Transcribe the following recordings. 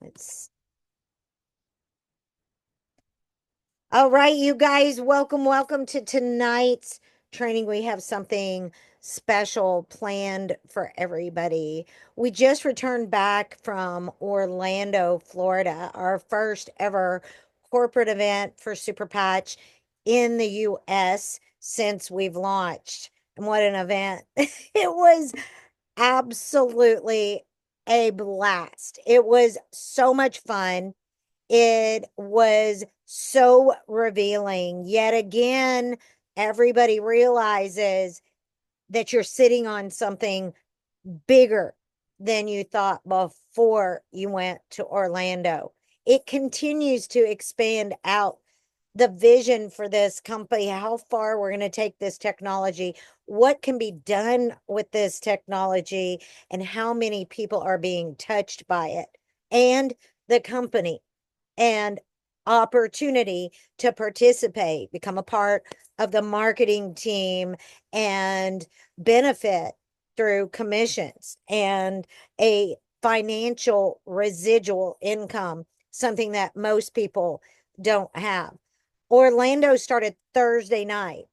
Let's. All right, you guys, welcome to tonight's training. We have something special planned for everybody. We just returned back from Orlando, Florida, our first ever corporate event for Super Patch in the US since we've launched. And what an event! It was absolutely a blast. It was so much fun. It was so revealing. Yet again, everybody realizes that you're sitting on something bigger than you thought before you went to Orlando. It continues to expand out the vision for this company, how far we're going to take this technology, what can be done with this technology, and how many people are being touched by it, and the company and opportunity to participate, become a part of the marketing team, and benefit through commissions and a financial residual income, something that most people don't have. Orlando started Thursday night.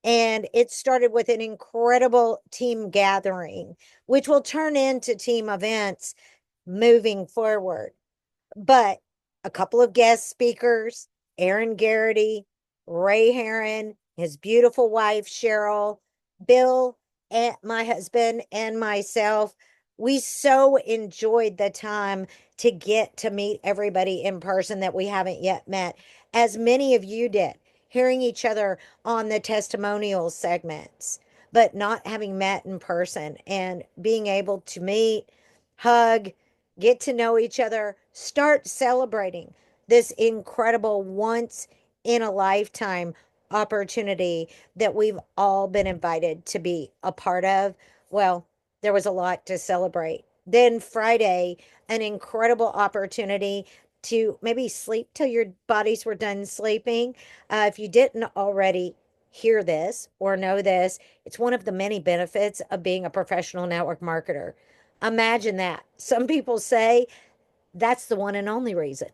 And it started with an incredible team gathering, which will turn into team events moving forward. But a couple of guest speakers, Aaron Garrity, Ray Heron, his beautiful wife, Cheryl, Bill, and my husband, and myself, we so enjoyed the time to get to meet everybody in person that we haven't yet met, as many of you did, hearing each other on the testimonial segments, but not having met in person and being able to meet, hug, get to know each other, start celebrating this incredible once in a lifetime opportunity that we've all been invited to be a part of. Well, there was a lot to celebrate. Then Friday, an incredible opportunity to maybe sleep till your bodies were done sleeping. If you didn't already hear this or know this, it's one of the many benefits of being a professional network marketer. Imagine that. Some people say that's the one and only reason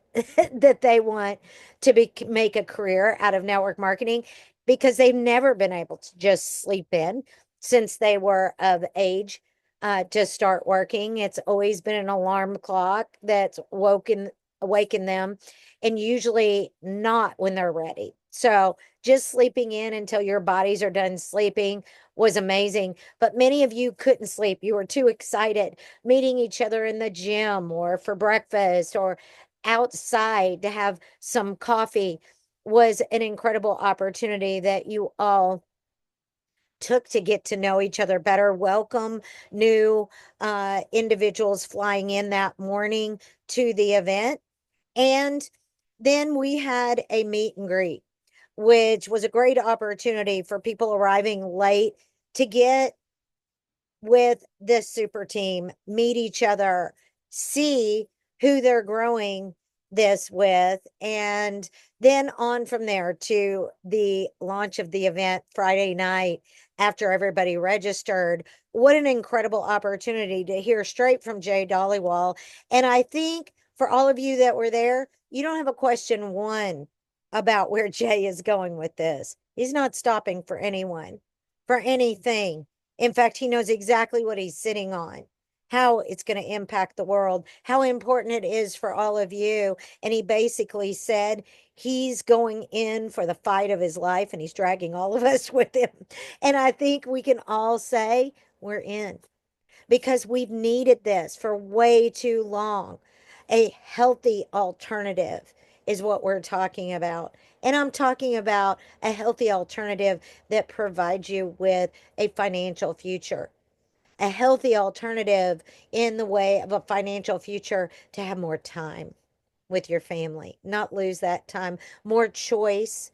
that they want to make a career out of network marketing, because they've never been able to just sleep in since they were of age to start working. It's always been an alarm clock that's awakened them, and usually not when they're ready. So just sleeping in until your bodies are done sleeping was amazing. But many of you couldn't sleep. You were too excited, meeting each other in the gym or for breakfast or outside to have some coffee. Was an incredible opportunity that you all took to get to know each other better, welcome new individuals flying in that morning to the event. And then we had a meet and greet, which was a great opportunity for people arriving late to get with this super team, meet each other, see who they're growing this with, and then on from there to the launch of the event Friday night after everybody registered. What an incredible opportunity to hear straight from Jay Dollywall. And I think for all of you that were there, you don't have a question one about where Jay is going with this. He's not stopping for anyone, for anything. In fact, he knows exactly what he's sitting on, how it's going to impact the world, how important it is for all of you. And he basically said he's going in for the fight of his life, and he's dragging all of us with him. And I think we can all say we're in, because we've needed this for way too long. A healthy alternative is what we're talking about. And I'm talking about a healthy alternative that provides you with a financial future. A healthy alternative in the way of a financial future to have more time with your family, not lose that time, more choice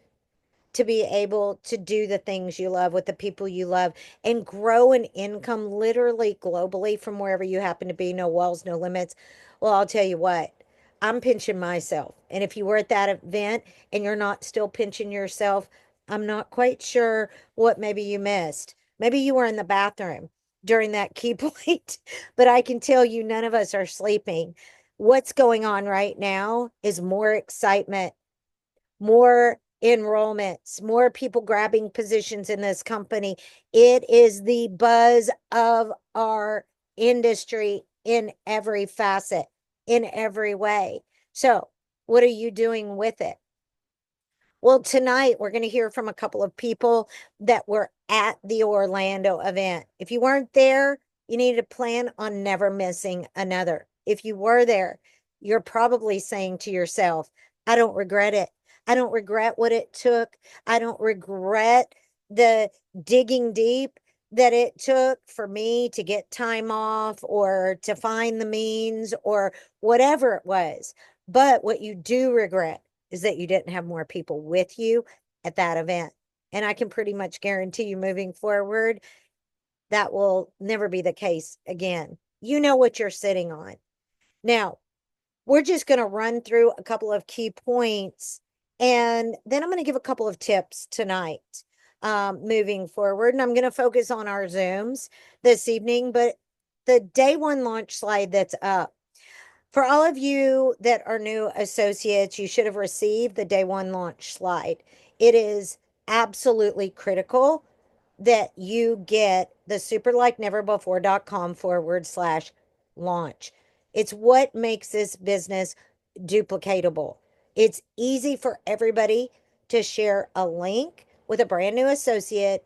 to be able to do the things you love with the people you love, and grow an income literally globally from wherever you happen to be. No walls, no limits. Well, I'll tell you what, I'm pinching myself. And if you were at that event and you're not still pinching yourself, I'm not quite sure what maybe you missed. Maybe you were in the bathroom during that key point, but I can tell you none of us are sleeping. What's going on right now is more excitement, more enrollments, more people grabbing positions in this company. It is the buzz of our industry in every facet, in every way. So, what are you doing with it? Well, tonight we're going to hear from a couple of people that were at the Orlando event. If you weren't there, you need to plan on never missing another. If you were there, you're probably saying to yourself, I don't regret it. I don't regret what it took. I don't regret the digging deep that it took for me to get time off or to find the means or whatever it was. But what you do regret is that you didn't have more people with you at that event. And I can pretty much guarantee you moving forward, that will never be the case again. You know what you're sitting on. Now, we're just going to run through a couple of key points, and then I'm going to give a couple of tips tonight moving forward. And I'm going to focus on our Zooms this evening, but the day one launch slide that's up, for all of you that are new associates, you should have received the day one launch slide. It is absolutely critical that you get the superlikeneverbefore.com/launch. It's what makes this business duplicatable. It's easy for everybody to share a link with a brand new associate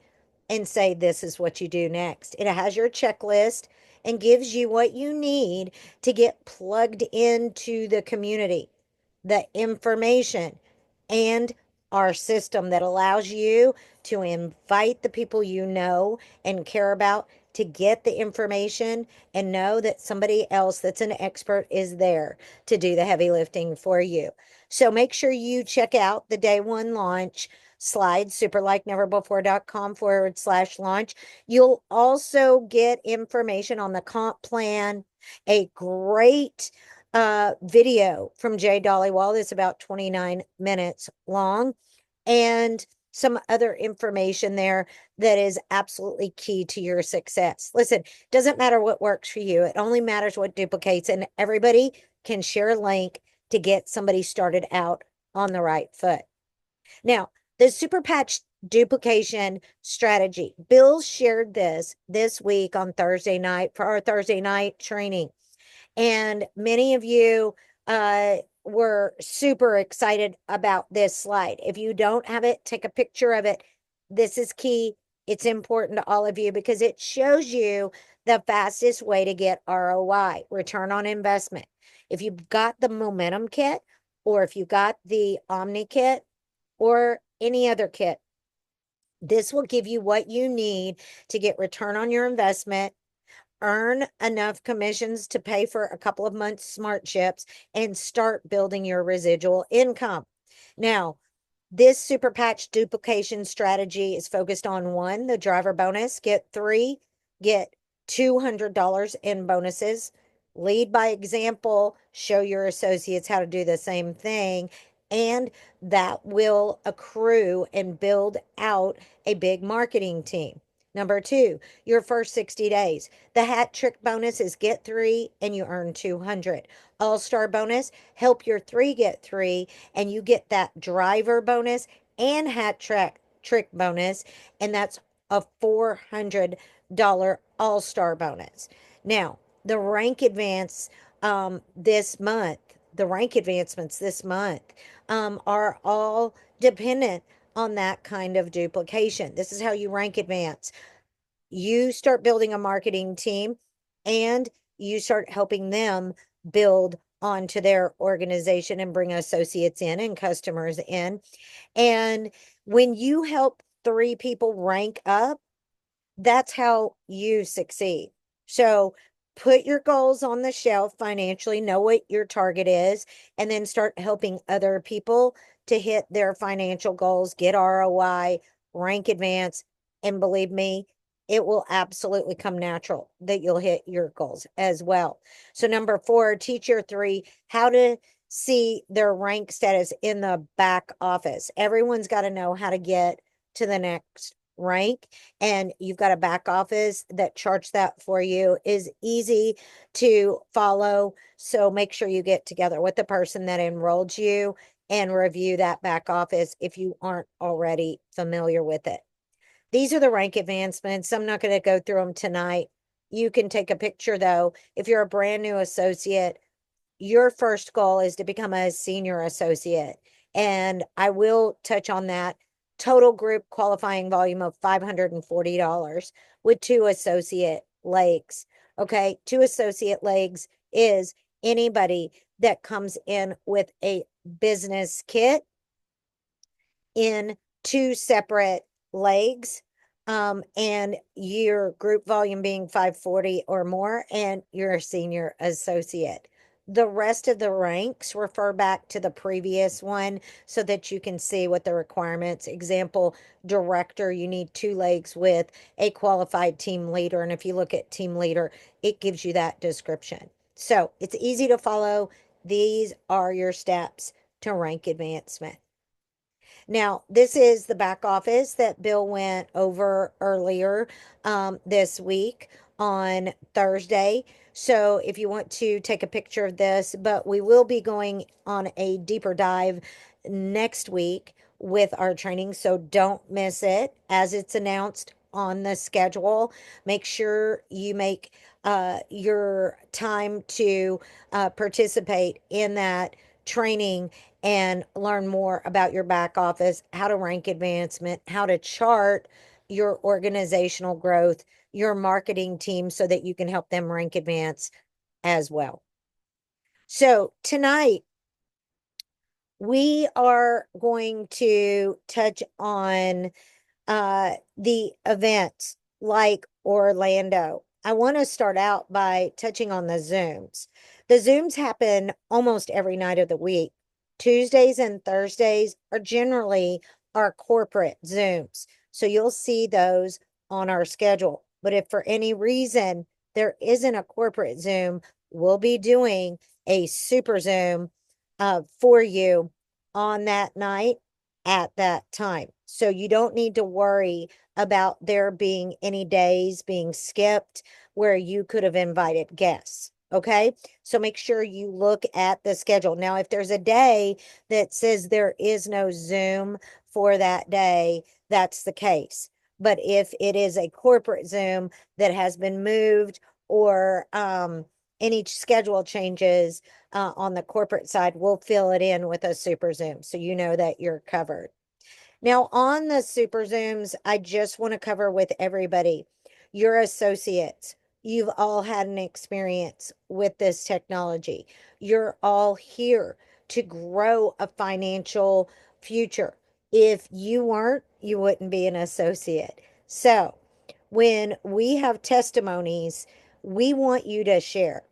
and say, this is what you do next. It has your checklist and gives you what you need to get plugged into the community, the information, and our system that allows you to invite the people you know and care about to get the information and know that somebody else that's an expert is there to do the heavy lifting for you. So make sure you check out the day one launch slide, superlikeneverbefore.com/launch. You'll also get information on the comp plan, a great video from Jay Dollywall that's about 29 minutes long, and some other information there that is absolutely key to your success. Listen, doesn't matter what works for you. It only matters what duplicates, and everybody can share a link to get somebody started out on the right foot. Now, the super patch duplication strategy. Bill shared this week on Thursday night for our Thursday night training. And many of you were super excited about this slide. If you don't have it, take a picture of it. This is key. It's important to all of you because it shows you the fastest way to get ROI, return on investment. If you've got the momentum kit, or if you got the Omni kit, or any other kit, this will give you what you need to get return on your investment, earn enough commissions to pay for a couple of months smart chips, and start building your residual income. Now, this super patch duplication strategy is focused on one, the driver bonus, get $200 in bonuses, lead by example, show your associates how to do the same thing, and that will accrue and build out a big marketing team. Number two, your first 60 days. The hat trick bonus is get three and you earn 200. All-star bonus, help your three get three and you get that driver bonus and hat trick bonus, and that's a $400 all-star bonus. Now, the rank advance this month, the rank advancements this month are all dependent on that kind of duplication. This is how you rank advance. You start building a marketing team and you start helping them build onto their organization and bring associates in and customers in. And when you help three people rank up, that's how you succeed. So put your goals on the shelf financially, know what your target is, and then start helping other people to hit their financial goals, get ROI, rank advance, and believe me, it will absolutely come natural that you'll hit your goals as well. So number 4, teach your three how to see their rank status in the back office. Everyone's got to know how to get to the next rank, and you've got a back office that charts that for you, is easy to follow. So make sure you get together with the person that enrolled you and review that back office if you aren't already familiar with it. These are the rank advancements. I'm not going to go through them tonight. You can take a picture though. If you're a brand new associate, your first goal is to become a senior associate. And I will touch on that. Total group qualifying volume of $540 with 2 associate legs. Okay. 2 associate legs is anybody that comes in with a business kit in 2 separate legs, and your group volume being 540 or more, and you're a senior associate. The rest of the ranks refer back to the previous one so that you can see what the requirements. Example, director, you need 2 legs with a qualified team leader. And if you look at team leader, it gives you that description. So it's easy to follow. These are your steps to rank advancement. Now, this is the back office that Bill went over earlier this week on Thursday. So if you want to take a picture of this, but we will be going on a deeper dive next week with our training. So don't miss it as it's announced on the schedule. Make sure you make your time to participate in that training and learn more about your back office, how to rank advancement, how to chart your organizational growth, your marketing team so that you can help them rank advance as well. So tonight, we are going to touch on the events like Orlando. I want to start out by touching on the Zooms. The Zooms happen almost every night of the week. Tuesdays and Thursdays are generally our corporate Zooms. So you'll see those on our schedule. But if for any reason there isn't a corporate Zoom, we'll be doing a super Zoom for you on that night at that time. So you don't need to worry about there being any days being skipped where you could have invited guests. Okay. So make sure you look at the schedule. Now, if there's a day that says there is no Zoom for that day, that's the case. But if it is a corporate Zoom that has been moved or any schedule changes on the corporate side, we'll fill it in with a super Zoom. So you know that you're covered. Now, on the super Zooms, I just want to cover with everybody, your associates. You've all had an experience with this technology. You're all here to grow a financial future. If you weren't, you wouldn't be an associate. So, when we have testimonies, we want you to share.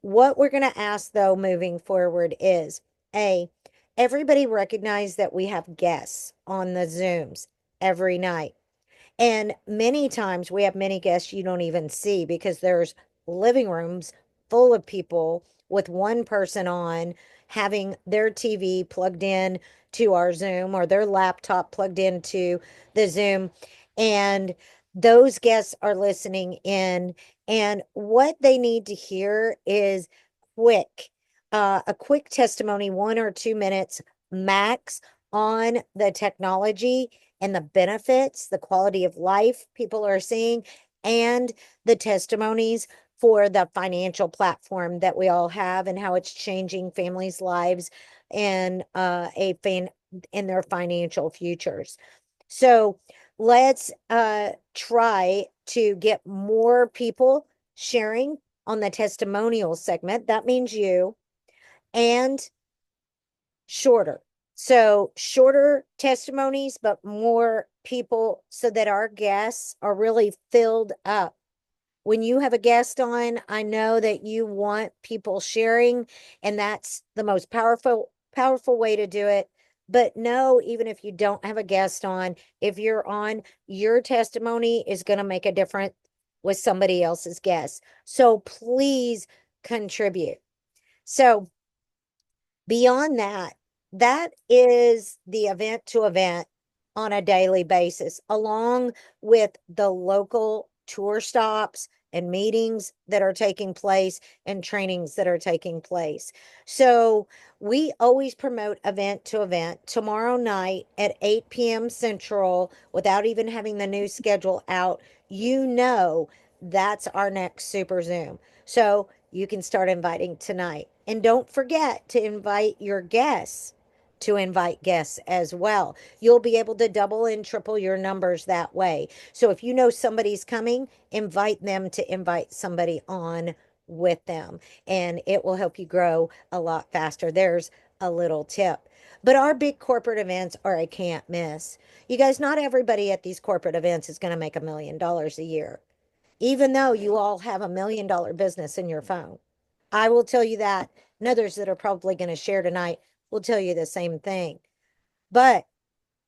What we're going to ask, though, moving forward is A, everybody recognize that we have guests on the Zooms every night. And many times we have many guests you don't even see because there's living rooms full of people with one person on having their TV plugged in to our Zoom or their laptop plugged into the Zoom. And those guests are listening in. And what they need to hear is quick, a quick testimony, 1 or 2 minutes max on the technology and the benefits, the quality of life people are seeing, and the testimonies for the financial platform that we all have and how it's changing families' lives and in their financial futures. So let's try to get more people sharing on the testimonial segment. That means you, and shorter. So shorter testimonies, but more people so that our guests are really filled up. When you have a guest on, I know that you want people sharing, and that's the most powerful way to do it. But no, even if you don't have a guest on, if you're on, your testimony is going to make a difference with somebody else's guest. So please contribute. So beyond that, that is the event to event on a daily basis, along with the local tour stops and meetings that are taking place and trainings that are taking place. So we always promote event to event. Tomorrow night at 8 p.m. Central, without even having the new schedule out, you know that's our next Super Zoom. So you can start inviting tonight. And don't forget to invite your guests to invite guests as well. You'll be able to double and triple your numbers that way. So if you know somebody's coming, invite them to invite somebody on with them, and it will help you grow a lot faster. There's a little tip. But our big corporate events are a can't miss. You guys, not everybody at these corporate events is going to make $1 million a year, even though you all have $1 million business in your phone. I will tell you that, and others that are probably going to share tonight will tell you the same thing. But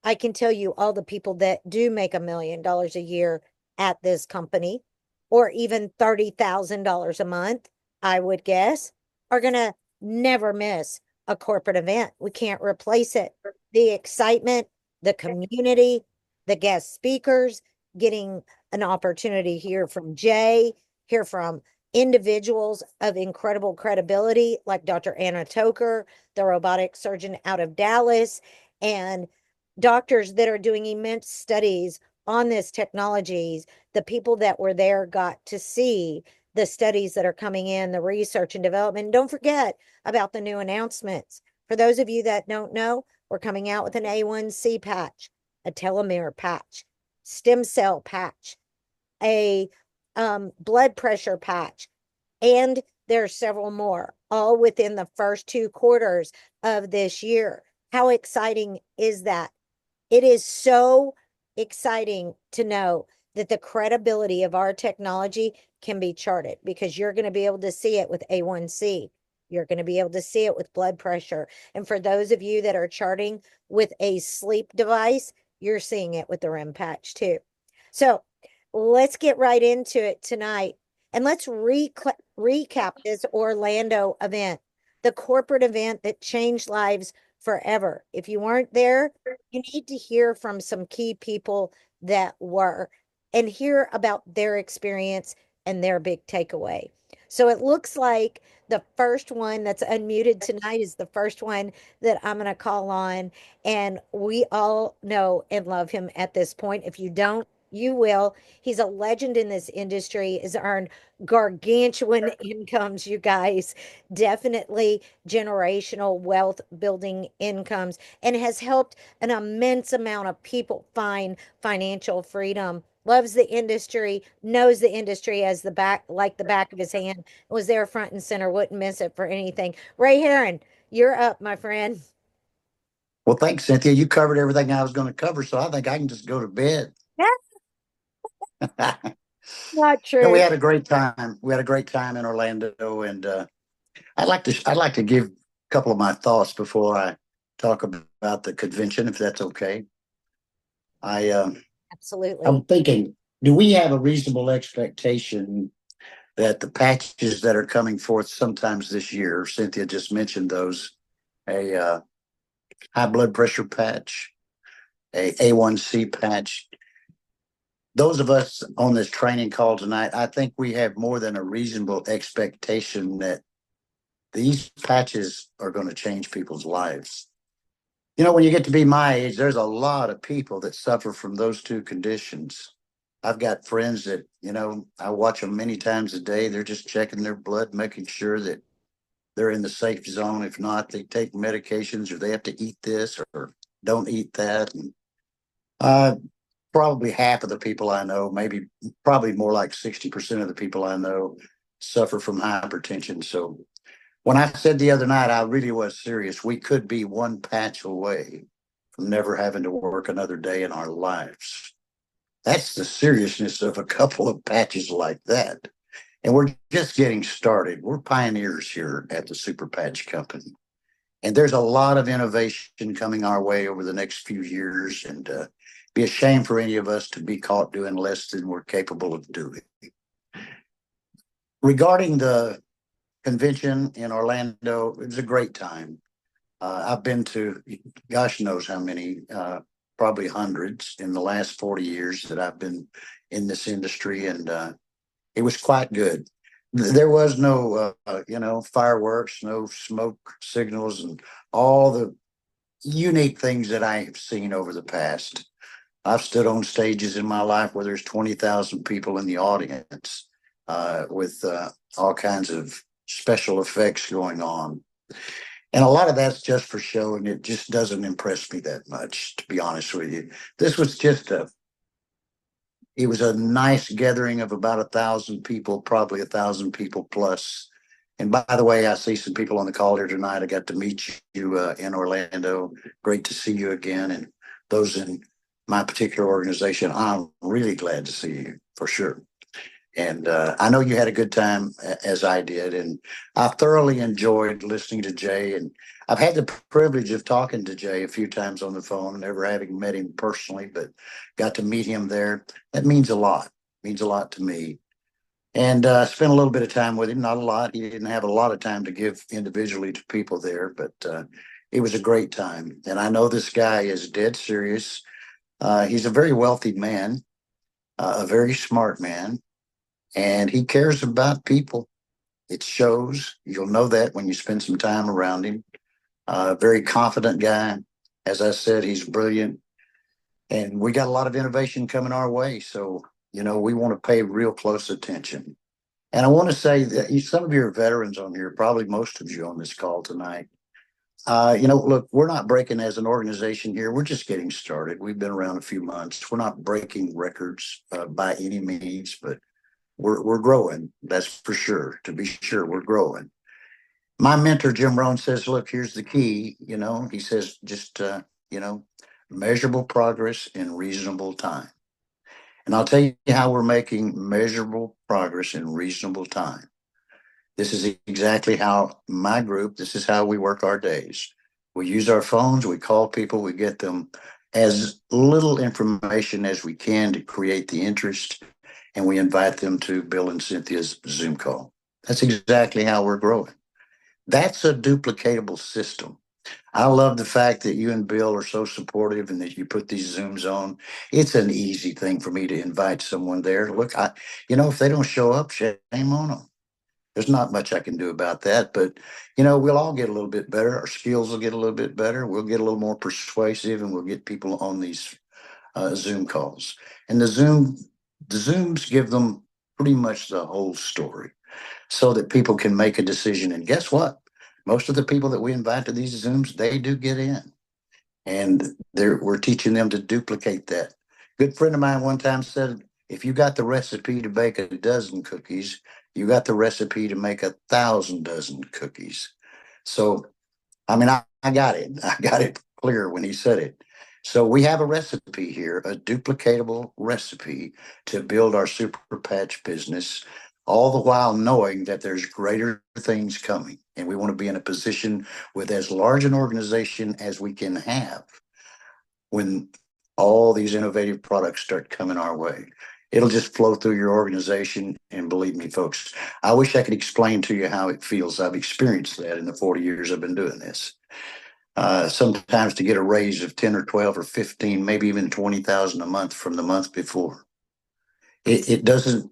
I can tell you all the people that do make $1 million a year at this company, or even $30,000 a month, I would guess, are going to never miss a corporate event. We can't replace it. The excitement, the community, the guest speakers, getting an opportunity to hear from Jay, hear from individuals of incredible credibility like Dr. Anna Toker, the robotic surgeon out of Dallas, and doctors that are doing immense studies on this technologies. The people that were there got to see the studies that are coming in, the research and development. And don't forget about the new announcements. For those of you that don't know, we're coming out with an A1C patch, a telomere patch, stem cell patch, a blood pressure patch, and there are several more, all within the first 2 quarters of this year. How exciting is that? It is so exciting to know that the credibility of our technology can be charted, because you're going to be able to see it with A1C. You're going to be able to see it with blood pressure. And for those of you that are charting with a sleep device, you're seeing it with the REM patch too. So let's get right into it tonight. And let's recap this Orlando event, the corporate event that changed lives forever. If you weren't there, you need to hear from some key people that were, and hear about their experience and their big takeaway. So it looks like the first one that's unmuted tonight is the first one that I'm going to call on. And we all know and love him at this point. If you don't, you will. He's a legend in this industry, has earned gargantuan incomes, you guys. Definitely generational wealth building incomes, and has helped an immense amount of people find financial freedom. Loves the industry, knows the industry as the back, like the back of his hand, was there front and center, wouldn't miss it for anything. Ray Heron, you're up, my friend. Well, thanks, Cynthia. You covered everything I was going to cover, so I think I can just go to bed. That's not No, we true. had a great time. We had a great time in Orlando, and I'd like to give a couple of my thoughts before I talk about the convention, if that's okay. I I'm Absolutely. thinking, do we have a reasonable expectation that the patches that are coming forth sometimes this year? Cynthia just mentioned those: a high blood pressure patch, a A1C patch. Those of us on this training call tonight, I think we have more than a reasonable expectation that these patches are going to change people's lives. You know, when you get to be my age, there's a lot of people that suffer from those two conditions. I've got friends that, I watch them many times a day. They're just checking their blood, making sure that they're in the safe zone. If not, they take medications, or they have to eat this or don't eat that. And uh, probably half of the people I know, maybe probably more like 60% of the people I know, suffer from hypertension. So when I said the other night, I really was serious. We could be one patch away from never having to work another day in our lives. That's the seriousness of a couple of patches like that. And we're just getting started. We're pioneers here at the Super Patch Company. And there's a lot of innovation coming our way over the next few years. And be a shame for any of us to be caught doing less than we're capable of doing. Regarding the convention in Orlando, it was a great time. I've been to gosh knows how many. probably hundreds in the last 40 years that I've been in this industry, and it was quite good. There was no, fireworks, no smoke signals, and all the unique things that I have seen over the past. I've stood on stages in my life where there's 20,000 people in the audience with all kinds of special effects going on. And a lot of that's just for show, and it just doesn't impress me that much, to be honest with you. This was just it was a nice gathering of about 1,000 people, probably 1,000 people plus. And by the way, I see some people on the call here tonight. I got to meet you in Orlando. Great to see you again. And those in my particular organization, I'm really glad to see you for sure. And I know you had a good time as I did. And I thoroughly enjoyed listening to Jay. And I've had the privilege of talking to Jay a few times on the phone, never having met him personally, but got to meet him there. That means a lot, means a lot to me. And spent a little bit of time with him, not a lot. He didn't have a lot of time to give individually to people there, but it was a great time. And I know this guy is dead serious. He's a very wealthy man, a very smart man, and he cares about people. It shows. You'll know that when you spend some time around him. Very confident guy. As I said, he's brilliant, and we got a lot of innovation coming our way. So, we want to pay real close attention. And I want to say that some of you are veterans on here, probably most of you on this call tonight. Look, we're not breaking as an organization here. We're just getting started. We've been around a few months. We're not breaking records by any means, but we're growing. That's for sure. To be sure, we're growing. My mentor, Jim Rohn, says, look, here's the key. He says, just, measurable progress in reasonable time. And I'll tell you how we're making measurable progress in reasonable time. This is exactly how my group, this is how we work our days. We use our phones, we call people, we get them as little information as we can to create the interest, and we invite them to Bill and Cynthia's Zoom call. That's exactly how we're growing. That's a duplicatable system. I love the fact that you and Bill are so supportive and that you put these Zooms on. It's an easy thing for me to invite someone there. Look, if they don't show up, shame on them. There's not much I can do about that, but we'll all get a little bit better. Our skills will get a little bit better. We'll get a little more persuasive, and we'll get people on these Zoom calls. And the Zooms give them pretty much the whole story, so that people can make a decision. And guess what? Most of the people that we invite to these Zooms, they do get in, and we're teaching them to duplicate that. Good friend of mine one time said, if you got the recipe to bake a dozen cookies, you got the recipe to make 1,000 dozen cookies. So, I mean, I got it. I got it clear when he said it. So we have a recipe here, a duplicatable recipe to build our super patch business, all the while knowing that there's greater things coming. And we want to be in a position with as large an organization as we can have when all these innovative products start coming our way. It'll just flow through your organization. And believe me, folks, I wish I could explain to you how it feels. I've experienced that in the 40 years I've been doing this. Sometimes to get a raise of 10 or 12 or 15, maybe even 20,000 a month from the month before. It doesn't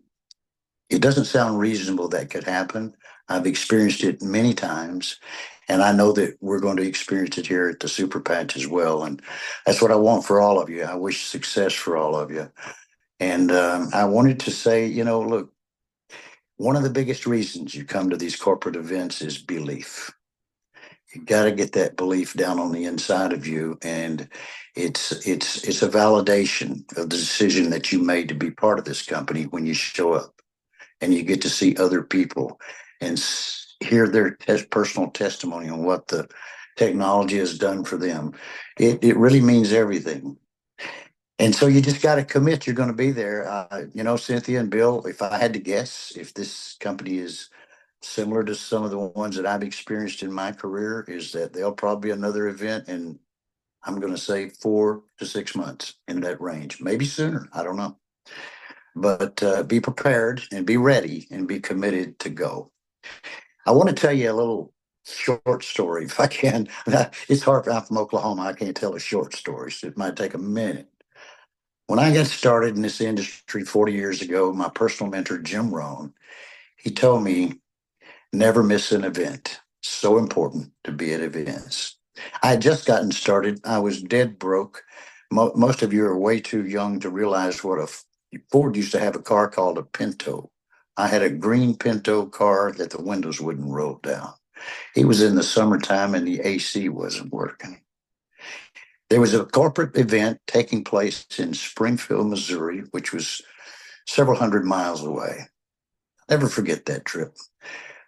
sound reasonable that could happen. I've experienced it many times, and I know that we're going to experience it here at the Super Patch as well. And that's what I want for all of you. I wish success for all of you. And I wanted to say, look, one of the biggest reasons you come to these corporate events is belief. You got to get that belief down on the inside of you, and it's a validation of the decision that you made to be part of this company when you show up, and you get to see other people and hear their personal testimony on what the technology has done for them. It really means everything. And so you just got to commit. You're going to be there. Cynthia and Bill, if I had to guess, if this company is similar to some of the ones that I've experienced in my career, is that there'll probably be another event in, I'm going to say 4 to 6 months, in that range, maybe sooner. I don't know. But be prepared and be ready and be committed to go. I want to tell you a little short story if I can. It's hard. I'm from Oklahoma. I can't tell a short story. So it might take a minute. When I got started in this industry 40 years ago, my personal mentor, Jim Rohn, he told me never miss an event. So important to be at events. I had just gotten started. I was dead broke. Most of you are way too young to realize what Ford used to have a car called a Pinto. I had a green Pinto car that the windows wouldn't roll down. It was in the summertime and the AC wasn't working. There was a corporate event taking place in Springfield, Missouri, which was several hundred miles away. Never forget that trip.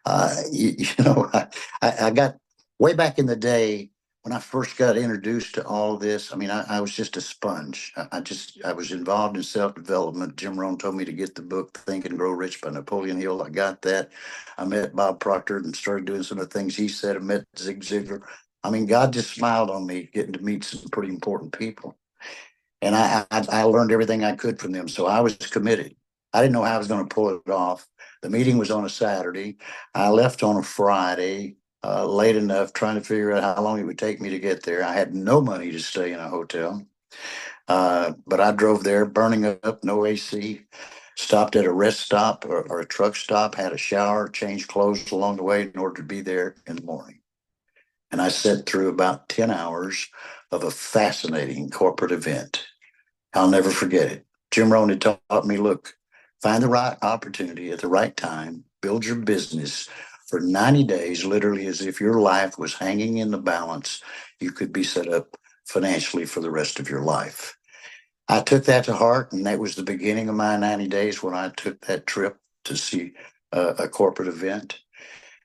I got way back in the day when I first got introduced to all this. I mean, I was just a sponge. I was involved in self development. Jim Rohn told me to get the book Think and Grow Rich by Napoleon Hill. I got that. I met Bob Proctor and started doing some of the things he said. I met Zig Ziglar. I mean, God just smiled on me getting to meet some pretty important people. And I learned everything I could from them. So I was committed. I didn't know how I was going to pull it off. The meeting was on a Saturday. I left on a Friday, late enough, trying to figure out how long it would take me to get there. I had no money to stay in a hotel, but I drove there, burning up, no AC. Stopped at a rest stop or a truck stop, had a shower, changed clothes along the way in order to be there in the morning. And I sat through about 10 hours of a fascinating corporate event. I'll never forget it. Jim Rohn had taught me, look, find the right opportunity at the right time, build your business for 90 days, literally as if your life was hanging in the balance. You could be set up financially for the rest of your life. I took that to heart, and that was the beginning of my 90 days when I took that trip to see a corporate event.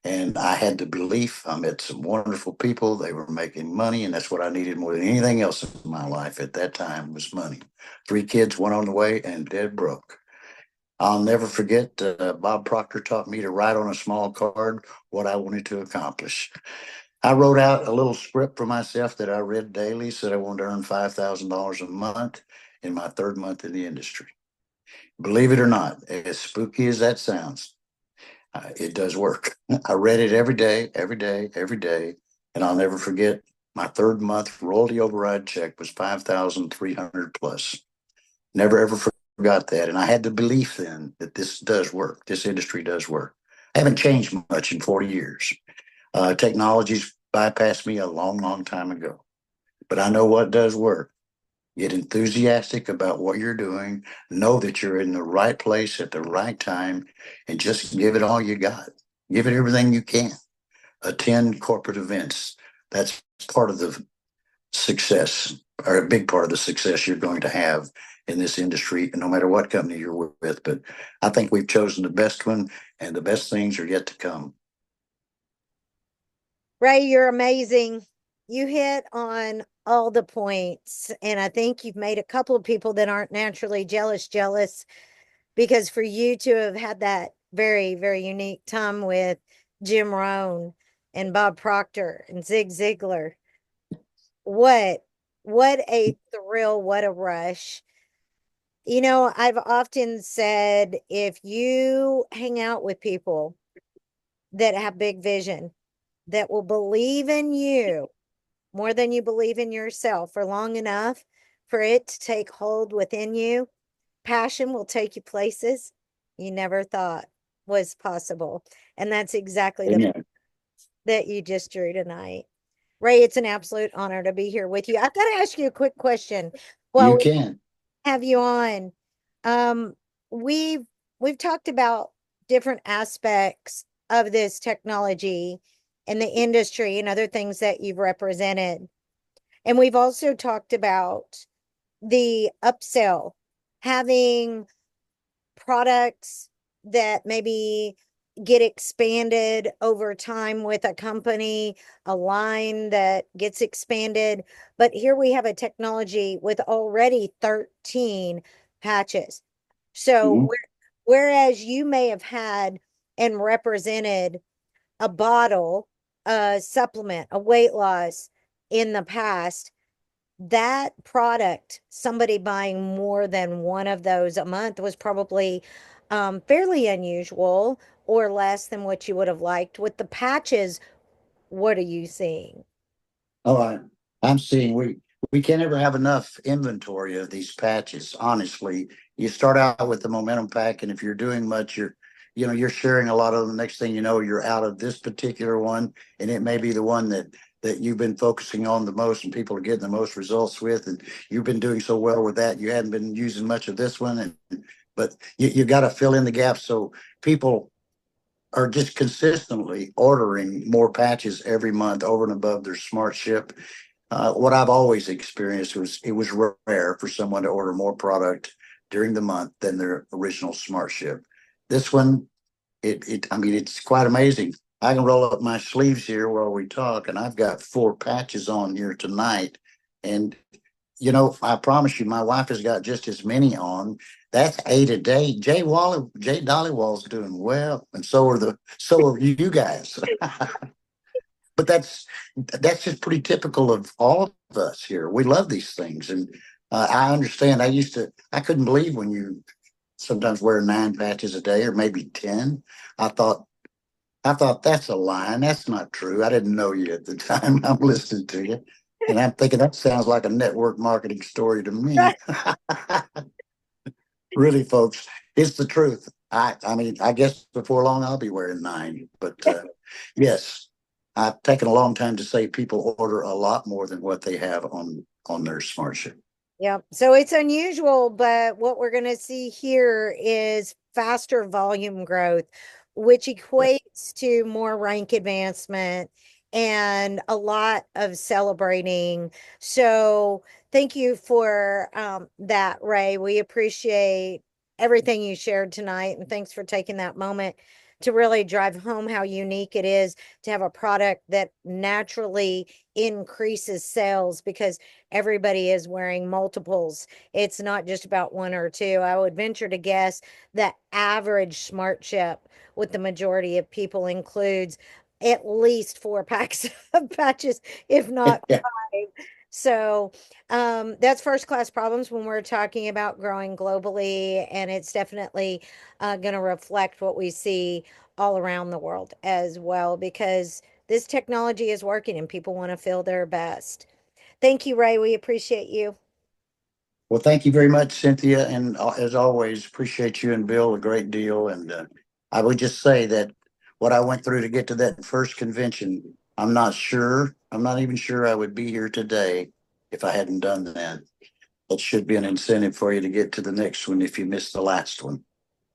And I had the belief. I met some wonderful people. They were making money, and that's what I needed more than anything else in my life at that time was money. Three kids, one on the way, and dead broke. I'll never forget. Bob Proctor taught me to write on a small card what I wanted to accomplish. I wrote out a little script for myself that I read daily. Said I wanted to earn $5,000 a month in my third month in the industry. Believe it or not, as spooky as that sounds, it does work. I read it every day, every day, every day, and I'll never forget. My third month royalty override check was 5,300 plus. Never ever forgot that, and I had the belief then that this does work. This industry does work. I haven't changed much in 40 years. Technology's bypassed me a long, long time ago, but I know what does work. Get enthusiastic about what you're doing. Know that you're in the right place at the right time and just give it all you got. Give it everything you can. Attend corporate events. That's part of the success, or a big part of the success you're going to have in this industry, no matter what company you're with. But I think we've chosen the best one, and the best things are yet to come. Ray, you're amazing. You hit on all the points, and I think you've made a couple of people that aren't naturally jealous because for you to have had that very, very unique time with Jim Rohn and Bob Proctor and Zig Ziglar, what what a thrill, what a rush. You know, I've often said if you hang out with people that have big vision, that will believe in you more than you believe in yourself for long enough for it to take hold within you, passion will take you places you never thought was possible. And that's exactly the Amen. that you just drew tonight. Ray, it's an absolute honor to be here with you. I've got to ask you a quick question. You Well, we can. have you on. Um, we've we've talked about different aspects of this technology and the industry and other things that you've represented. And we've also talked about the upsell, having products that maybe get expanded over time with a company, a line that gets expanded. But here we have a technology with already 13 patches. So Mhm. whereas you may have had and represented a bottle, a supplement, a weight loss in the past, that product, somebody buying more than one of those a month was probably fairly unusual or less than what you would have liked. With the patches, What are you seeing? Oh, I'm seeing we can't ever have enough inventory of these patches. Honestly, you start out with the momentum pack, and if you're doing much, you're sharing a lot of them. Next thing you know, you're out of this particular one, and it may be the one that you've been focusing on the most, and people are getting the most results with, and you've been doing so well with that. You hadn't been using much of this one, but you got to fill in the gaps so people are just consistently ordering more patches every month over and above their smart ship. What I've always experienced was it was rare for someone to order more product during the month than their original smart ship. This one, I mean, it's quite amazing. I can roll up my sleeves here while we talk, and I've got 4 patches on here tonight. And I promise you, my wife has got just as many on. That's 8 a day. Jay Dollywall's doing well, and so are you guys. But that's just pretty typical of all of us here. We love these things, and I understand. I couldn't believe when you sometimes wear 9 patches a day or maybe 10. I thought I thought that's a lie. That's not true. I didn't know you at the time. I'm listening to you. And I'm thinking that sounds like a network marketing story to me. Right. Really, folks, it's the truth. I mean, I guess before long I'll be wearing 9. But yes, I've taken a long time to say people order a lot more than what they have on their smart ship. Yep. So it's unusual, but what we're going to see here is faster volume growth, which Yeah. equates to more rank advancement and a lot of celebrating. So thank you for that, Ray. We appreciate everything you shared tonight. And thanks for taking that moment to really drive home how unique it is to have a product that naturally increases sales because everybody is wearing multiples. It's not just about one or two. I would venture to guess that average smart chip with the majority of people includes at least 4 packs of patches, if not Yeah. five. So that's first class problems when we're talking about growing globally. And it's definitely going to reflect what we see all around the world as well, because this technology is working and people want to feel their best. Thank you, Ray. We appreciate you. Well, thank you very much, Cynthia. And as always, appreciate you and Bill a great deal. And I would just say that what I went through to get to that first convention, I'm not sure. I'm not even sure I would be here today if I hadn't done that. That should be an incentive for you to get to the next one if you missed the last one.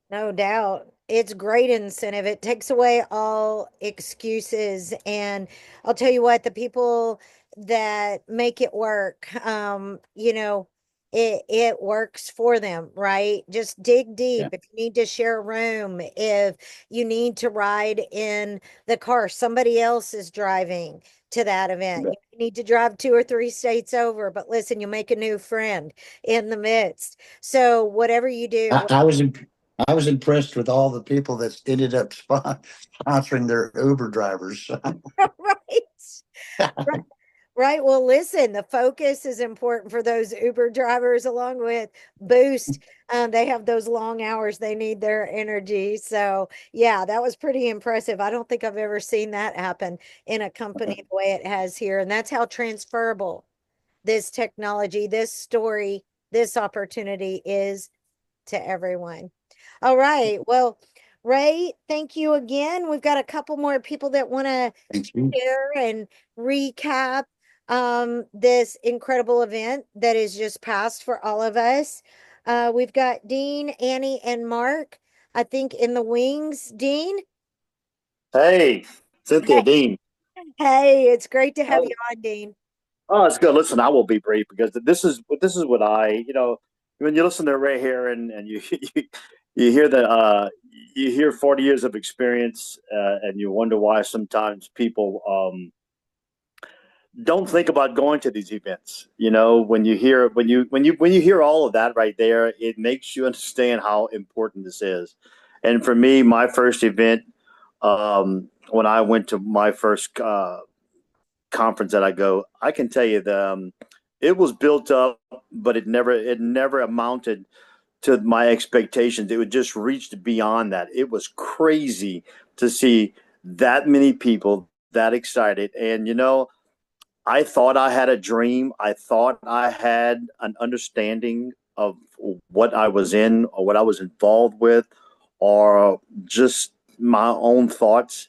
No doubt. It's great incentive. It takes away all excuses. And I'll tell you what, the people that make it work, it works for them, right? Just dig Yeah. deep. If you need to share a room, if you need to ride in the car, somebody else is driving to that event. You need to drive 2 or 3 states over, but listen, you'll make a new friend in the midst. So whatever you do, I, I was I was impressed with all the people that ended up sponsoring their Uber drivers. right? Right. Right. Well, listen, the focus is important for those Uber drivers along with Boost. They have those long hours, they need their energy. So, yeah, that was pretty impressive. I don't think I've ever seen that happen in a company the way it has here. And that's how transferable this technology, this story, this opportunity is to everyone. All right. Well, Ray, thank you again. We've got a couple more people that want to Thank you. share and recap this incredible event that is just passed for all of us. We've got Dean, Annie, and Mark, I think, in the wings. Dean, Hey, Cynthia Dean. hey, it's great to have you Oh, on, Dean. it's good. Listen, I will be brief because this is what when you listen to Ray here and you hear that you hear 40 years of experience and you wonder why sometimes people don't think about going to these events. When you hear all of that right there, it makes you understand how important this is. And for me, my first event, when I went to my first conference that I go, I can tell you that it was built up, but it never amounted to my expectations. It would just reached beyond that. It was crazy to see that many people that excited. And, I thought I had a dream. I thought I had an understanding of what I was in or what I was involved with or just my own thoughts.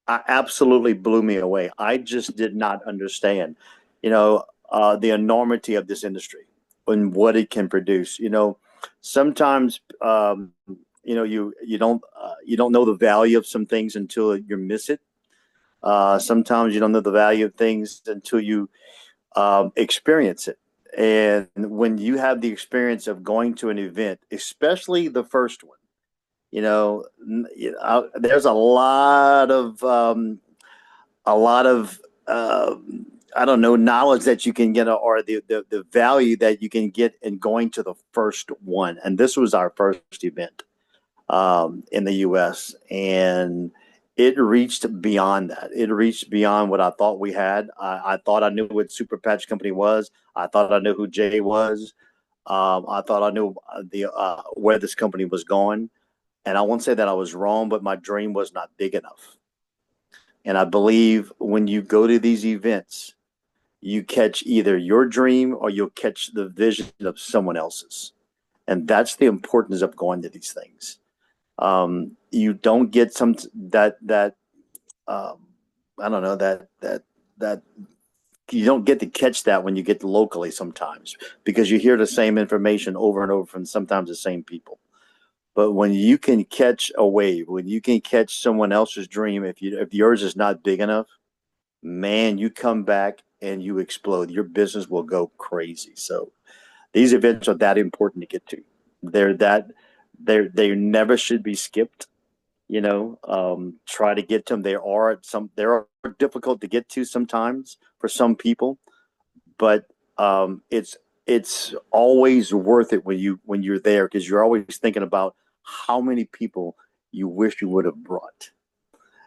I absolutely blew me away. I just did not understand, the enormity of this industry and what it can produce. Sometimes, you don't know the value of some things until you miss it. Sometimes you don't know the value of things until you experience it. And when you have the experience of going to an event, especially the first one, there's a lot of I don't know, knowledge that you can get, or the value that you can get in going to the first one. And this was our first event in the U.S. and it reached beyond that. It reached beyond what I thought we had. I thought I knew what Super Patch Company was. I thought I knew who Jay was. I thought I knew the where this company was going. And I won't say that I was wrong, but my dream was not big enough. And I believe when you go to these events, you catch either your dream or you'll catch the vision of someone else's. And that's the importance of going to these things. You don't get some that I don't know that you don't get to catch that when you get locally sometimes because you hear the same information over and over from sometimes the same people. But when you can catch a wave, when you can catch someone else's dream, if yours is not big enough, man, you come back and you explode. Your business will go crazy. So these events are that important to get to. They're that they never should be skipped. Try to get to them. They are difficult to get to sometimes for some people, but it's always worth it when you're there because you're always thinking about how many people you wish you would have brought.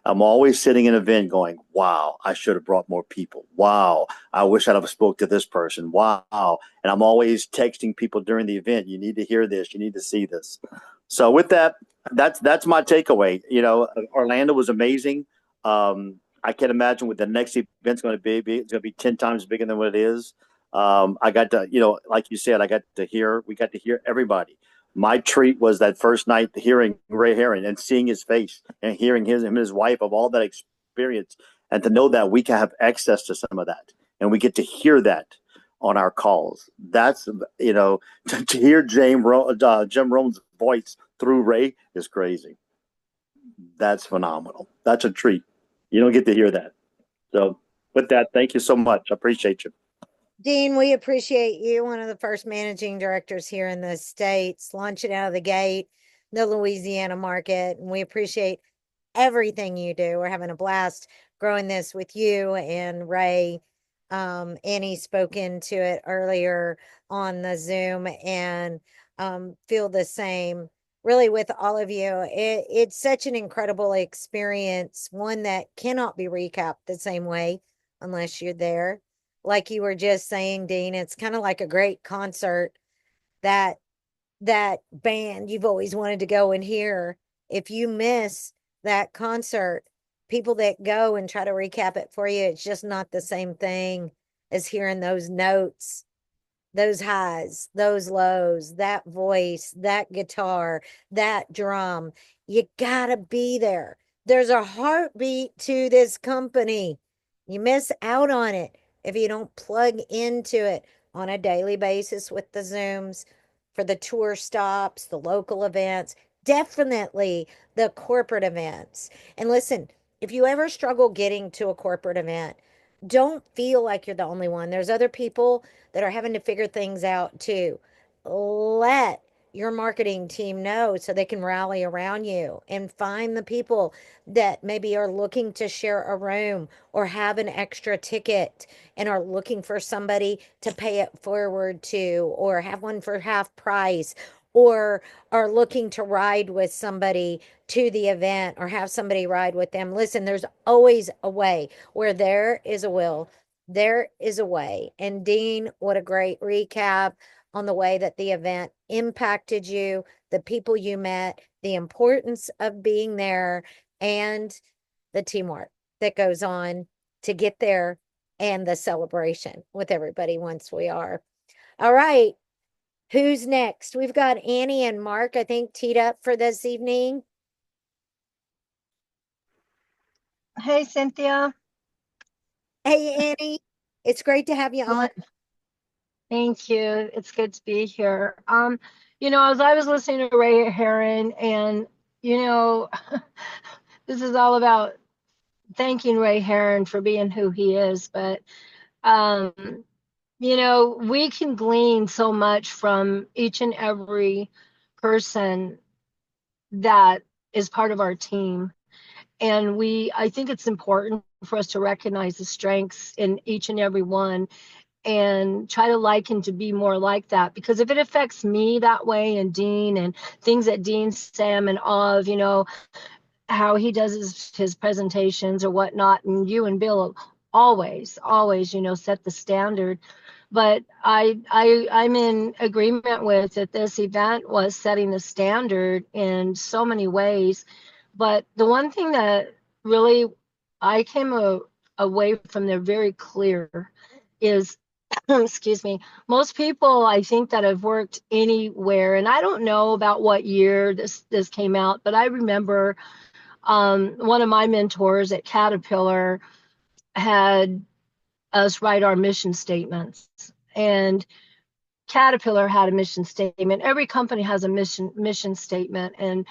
I'm always sitting in an event going, wow, I should have brought more people. Wow, I wish I'd have spoke to this person. Wow. And I'm always texting people during the event, you need to hear this, you need to see this. So with that, that's my takeaway. Orlando was amazing. I can't imagine what the next event's going to be. It's going to be 10 times bigger than what it is. I got to, like you said, we got to hear everybody. My treat was that first night hearing Ray Herring and seeing his face and hearing him and his wife of all that experience, and to know that we can have access to some of that and we get to hear that on our calls. That's to hear Jim Rohn's voice through Ray is crazy. That's phenomenal. That's a treat. You don't get to hear that. So with that, thank you so much. I appreciate you. Dean, we appreciate you, one of the first managing directors here in the States, launching out of the gate, the Louisiana market. And we appreciate everything you do. We're having a blast growing this with you and Ray. Annie spoke into it earlier on the Zoom and feel the same really with all of you. It's such an incredible experience, one that cannot be recapped the same way unless you're there. Like you were just saying, Dean, it's kind of like a great concert that band you've always wanted to go and hear. If you miss that concert, people that go and try to recap it for you, it's just not the same thing as hearing those notes, those highs, those lows, that voice, that guitar, that drum. You gotta be there. There's a heartbeat to this company. You miss out on it if you don't plug into it on a daily basis with the Zooms for the tour stops, the local events, definitely the corporate events. And listen, if you ever struggle getting to a corporate event, don't feel like you're the only one. There's other people that are having to figure things out too. Let your marketing team know so they can rally around you and find the people that maybe are looking to share a room or have an extra ticket and are looking for somebody to pay it forward to or have one for half price or are looking to ride with somebody to the event or have somebody ride with them. Listen, there's always a way. Where there is a will, there is a way. And Dean, what a great recap on the way that the event impacted you, the people you met, the importance of being there, and the teamwork. that goes on to get there and the celebration with everybody once we are. All right. Who's next? We've got Annie and Mark, I think, teed up for this evening. Hey, Cynthia. Hey, Annie. It's great to have you on. Thank you. It's good to be here. As I was listening to Ray Heron, and this is all about thanking Ray Heron for being who he is, but we can glean so much from each and every person that is part of our team. And I think it's important for us to recognize the strengths in each and every one and try to liken to be more like that. Because if it affects me that way, and Dean, and things that Dean say I'm in awe of, how he does his presentations or whatnot, and you and Bill always, set the standard. But I'm in agreement with that this event was setting the standard in so many ways. But the one thing that really I came away from there very clear is excuse me, most people I think that have worked anywhere, and I don't know about what year this came out, but I remember one of my mentors at Caterpillar had us write our mission statements. And Caterpillar had a mission statement. Every company has a mission statement, and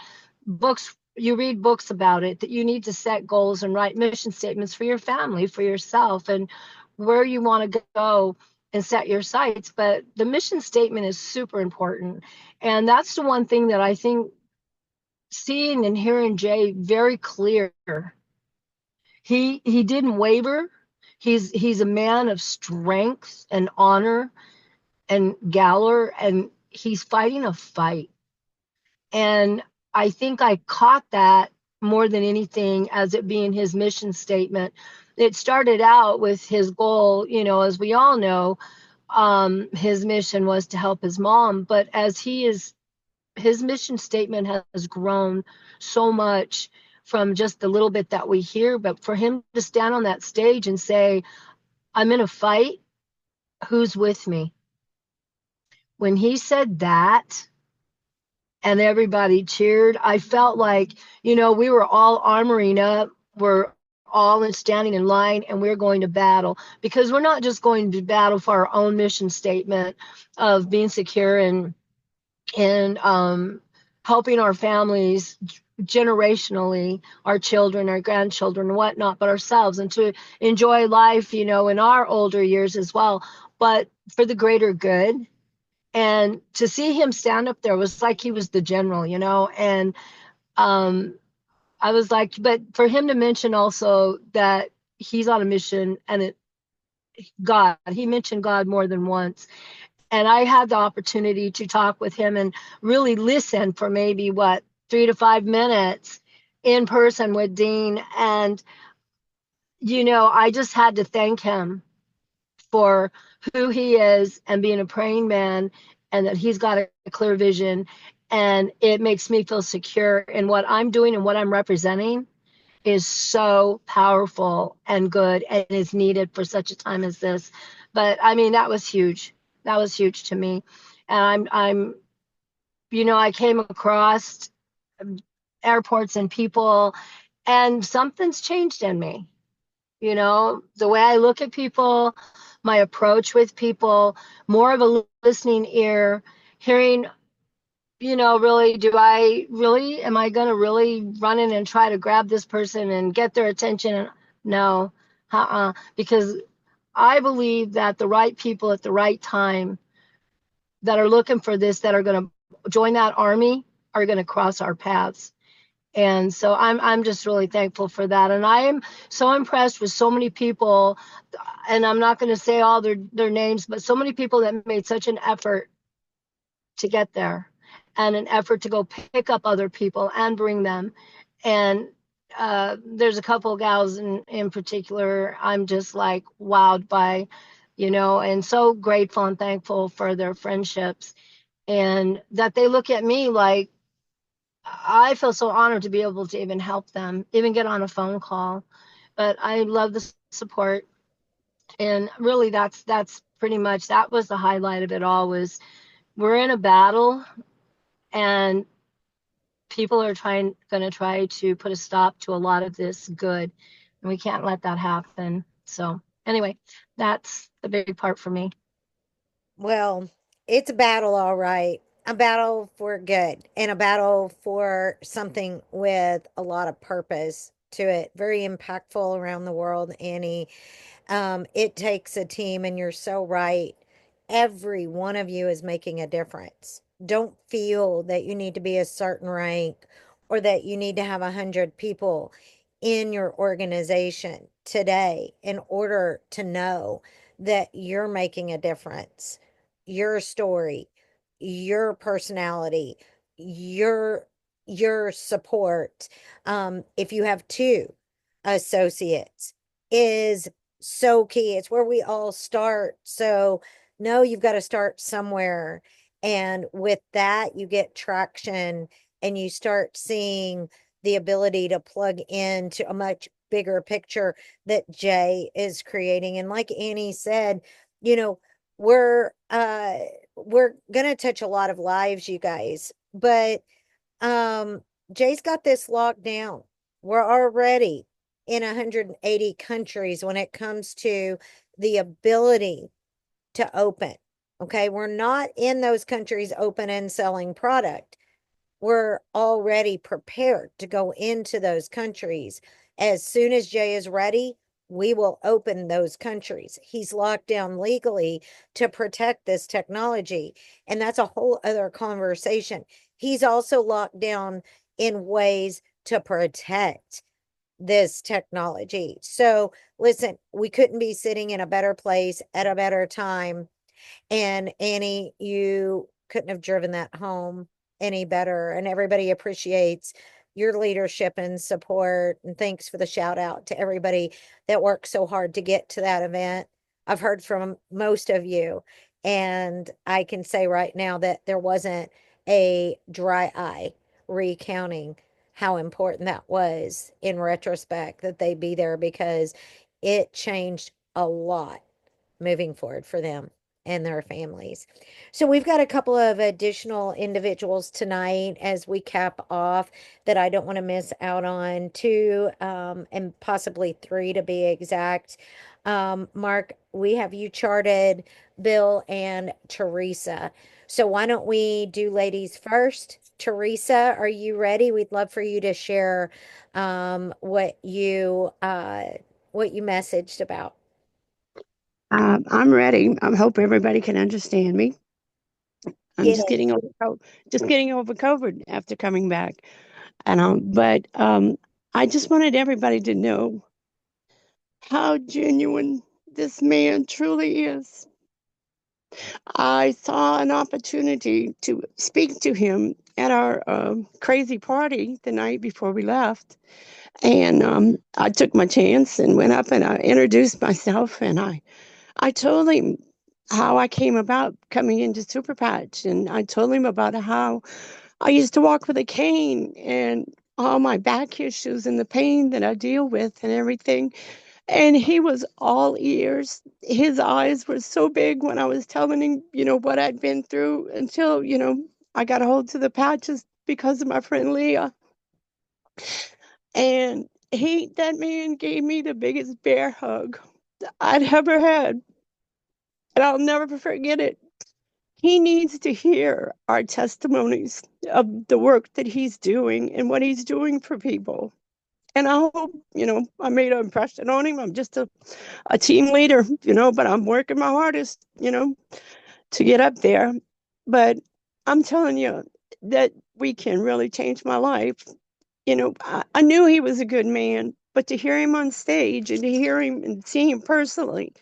you read books about it, that you need to set goals and write mission statements for your family, for yourself, and where you want to go and set your sights. But the mission statement is super important. And that's the one thing that I think seeing and hearing Jay very clear. He didn't waver. He's a man of strength and honor and valor, and he's fighting a fight. And I think I caught that more than anything as it being his mission statement. It started out with his goal, as we all know, his mission was to help his mom. But his mission statement has grown so much from just the little bit that we hear. But for him to stand on that stage and say, I'm in a fight, who's with me? When he said that, and everybody cheered, I felt like, we were all armoring up. We're all standing in line, and we're going to battle, because we're not just going to battle for our own mission statement of being secure and helping our families generationally, our children, our grandchildren, and whatnot, but ourselves, and to enjoy life, in our older years as well, but for the greater good. And to see him stand up there was like he was the general, and I was like, but for him to mention also that he's on a mission, and he mentioned God more than once. And I had the opportunity to talk with him and really listen for maybe 3 to 5 minutes in person with Dean. And, I just had to thank him for who he is and being a praying man, and that he's got a clear vision. And it makes me feel secure in what I'm doing, and what I'm representing is so powerful and good, and is needed for such a time as this. But I mean, that was huge. That was huge to me. And I'm I came across airports and people, and something's changed in me. The way I look at people, my approach with people, more of a listening ear, hearing, really, am I going to really run in and try to grab this person and get their attention? No, because I believe that the right people at the right time that are looking for this, that are going to join that army, are going to cross our paths. And so I'm just really thankful for that. And I am so impressed with so many people, and I'm not going to say all their names, but so many people that made such an effort to get there, and an effort to go pick up other people and bring them. And there's a couple of gals in particular I'm just like wowed by, and so grateful and thankful for their friendships, and that they look at me like, I feel so honored to be able to even help them, even get on a phone call. but I love the support. And really that's pretty much, that was the highlight of it all, was we're in a battle and people are going to try to put a stop to a lot of this good, and we can't let that happen. So anyway, that's the big part for me. Well, it's a battle, all right. A battle for good and a battle for something with a lot of purpose to it. Very impactful around the world, Annie. It takes a team, and you're so right. Every one of you is making a difference. Don't feel that you need to be a certain rank or that you need to have 100 people in your organization today in order to know that you're making a difference. Your story, your personality, your your support. If you have two associates, is so key. It's where we all start. So, no, you've got to start somewhere. And with that, you get traction and you start seeing the ability to plug into a much bigger picture that Jay is creating. And like Annie said, you know, we're uh we're gonna touch a lot of lives, you guys, but um, Jay's got this locked down. We're already in 180 countries when it comes to the ability to open. Okay. We're not in those countries open and selling product. We're already prepared to go into those countries. As soon as Jay is ready, we will open those countries. He's locked down legally to protect this technology. And that's a whole other conversation. He's also locked down in ways to protect this technology. So, listen, we couldn't be sitting in a better place at a better time. And Annie, you couldn't have driven that home any better. And everybody appreciates your leadership and support. And thanks for the shout out to everybody that worked so hard to get to that event. I've heard from most of you, and I can say right now that there wasn't a dry eye recounting how important that was in retrospect that they be there, because it changed a lot moving forward for them and their families. So we've got a couple of additional individuals tonight as we cap off that I don't want to miss out on, two and possibly three to be exact. Mark, we have you charted, Bill and Teresa. So why don't we do ladies first? Teresa, are you ready? We'd love for you to share what you messaged about. I'm ready. I hope everybody can understand me. I'm Get it. just getting over COVID after coming back, but I just wanted everybody to know how genuine this man truly is. I saw an opportunity to speak to him at our crazy party the night before we left, and I took my chance and went up and I introduced myself, and I told him how I came about coming into Super Patch, and I told him about how I used to walk with a cane and all my back issues and the pain that I deal with and everything. And he was all ears. His eyes were so big when I was telling him, what I'd been through until, I got a hold to the patches because of my friend Leah. And that man gave me the biggest bear hug I'd ever had. And I'll never forget it. He needs to hear our testimonies of the work that he's doing and what he's doing for people. And I hope, I made an impression on him. I'm just a team leader, but I'm working my hardest, to get up there. But I'm telling you that we can really change my life. I knew he was a good man, but to hear him on stage and to hear him and see him personally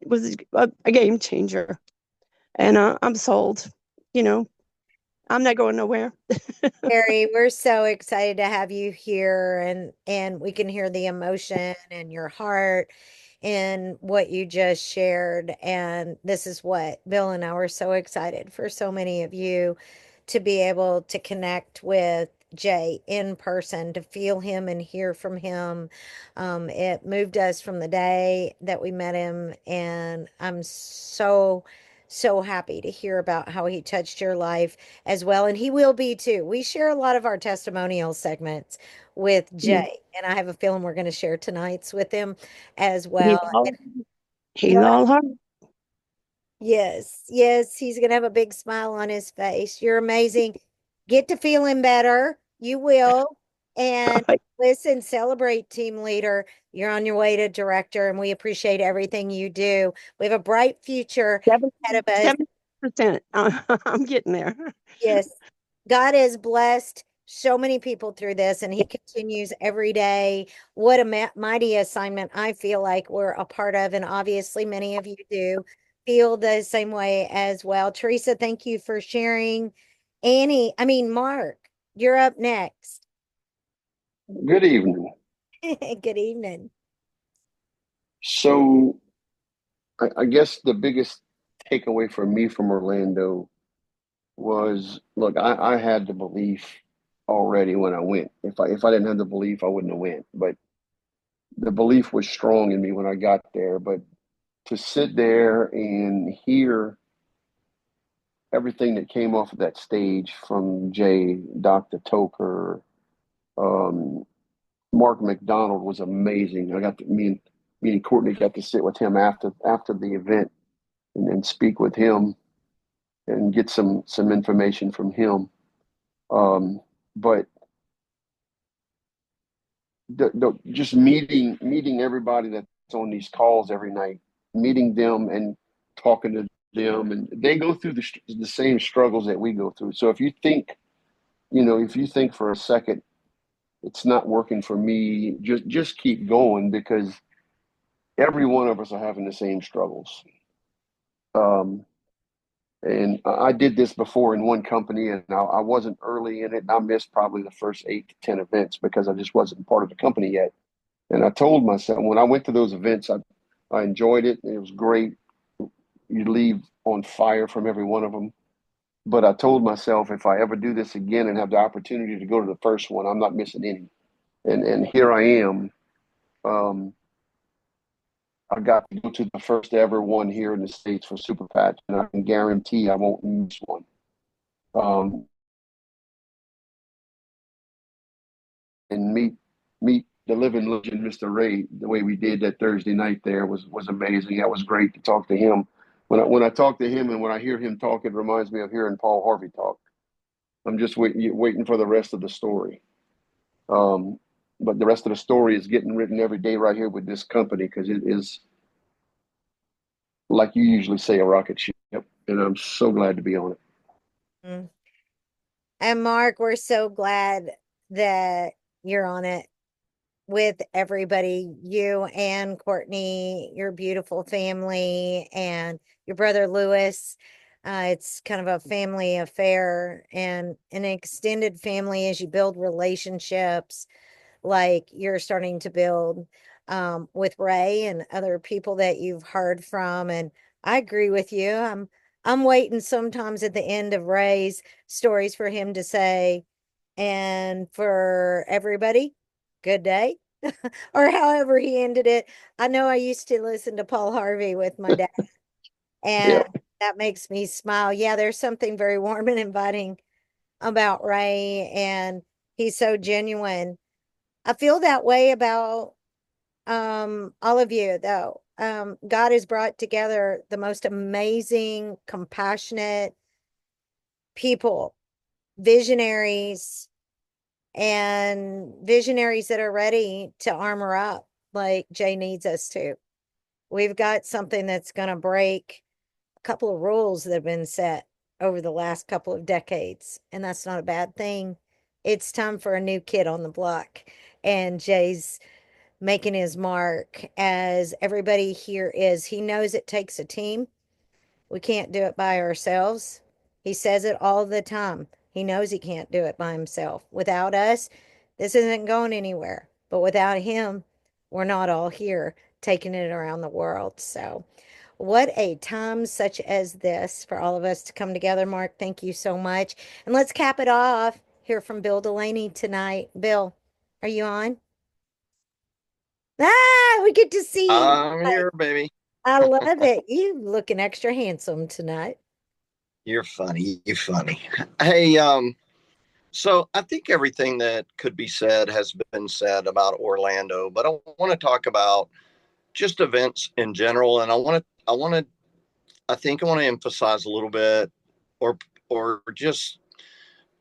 was a game changer. And I'm sold. You know, I'm not going nowhere. Harry, we're so excited to have you here, and we can hear the emotion and your heart in what you just shared. And this is what Bill and I were so excited for so many of you to be able to connect with Jay in person, to feel him and hear from him. It moved us from the day that we met him, and I'm so happy to hear about how he touched your life as well. And he will be too. We share a lot of our testimonial segments with He- Jay, and I have a feeling we're going to share tonight's with him as He's well. all, And he's all heart. yes, yes, he's gonna have a big smile on his face. You're amazing. Get to feeling better. You will. And listen, celebrate team leader. You're on your way to director, and we appreciate everything you do. We have a bright future ahead of us. 7%. I'm getting there. Yes. God has blessed so many people through this, and he continues every day. What a mighty assignment I feel like we're a part of. And obviously, many of you do feel the same way as well. Teresa, thank you for sharing. Mark, you're up next. Good evening. Good evening. So, I guess the biggest takeaway for me from Orlando was, look, I had the belief already when I went. If I didn't have the belief, I wouldn't have went. But the belief was strong in me when I got there. But to sit there and hear everything that came off of that stage from Jay, Dr. Toker, um, Mark McDonald was amazing. Me and Courtney got to sit with him after the event and speak with him and get some information from him. But just meeting everybody that's on these calls every night, meeting them and talking to them, and they go through the same struggles that we go through. So if you think for a second it's not working for me, just keep going, because every one of us are having the same struggles. Um, And I did this before in one company, and I wasn't early in it. And I missed probably the first 8 to 10 events because I just wasn't part of the company yet. And I told myself when I went to those events, I enjoyed it. It was great. You leave on fire from every one of them. But I told myself if I ever do this again and have the opportunity to go to the first one, I'm not missing any. And here I am. Um, I got to go to the first ever one here in the States for Super Patch, and I can guarantee I won't miss one. Um, and meet the living legend, Mr. Ray. The way we did that Thursday night there was amazing. That was great to talk to him. When I talk to him and when I hear him talk, it reminds me of hearing Paul Harvey talk. I'm just waiting for the rest of the story. Um, but the rest of the story is getting written every day right here with this company, because it is, like you usually say, a rocket ship, and I'm so glad to be on it. Mm. And Mark, we're so glad that you're on it with everybody, you and Courtney, your beautiful family, and your brother Lewis. It's kind of a family affair and an extended family as you build relationships like you're starting to build with Ray and other people that you've heard from. And I agree with you. I'm waiting sometimes at the end of Ray's stories for him to say, and for everybody, good day. Or however he ended it. I know I used to listen to Paul Harvey with my dad, Yeah. and that makes me smile. Yeah, there's something very warm and inviting about Ray, and he's so genuine. I feel that way about all of you though. God has brought together the most amazing, compassionate people, visionaries, and visionaries that are ready to armor up like Jay needs us to. We've got something that's going to break a couple of rules that have been set over the last couple of decades, and that's not a bad thing. It's time for a new kid on the block, and Jay's making his mark, as everybody here is. He knows it takes a team. We can't do it by ourselves. He says it all the time. He knows he can't do it by himself. Without us, this isn't going anywhere. But without him, we're not all here taking it around the world. So, what a time such as this for all of us to come together. Mark, thank you so much. And let's cap it off. hear from Bill Delaney tonight. Bill, are you on? Ah, we get to see you. I'm here, baby. I love it. You looking extra handsome tonight. You're funny. You're funny. Hey, so I think everything that could be said has been said about Orlando, but I want to talk about just events in general, and I think I want to emphasize a little bit, or just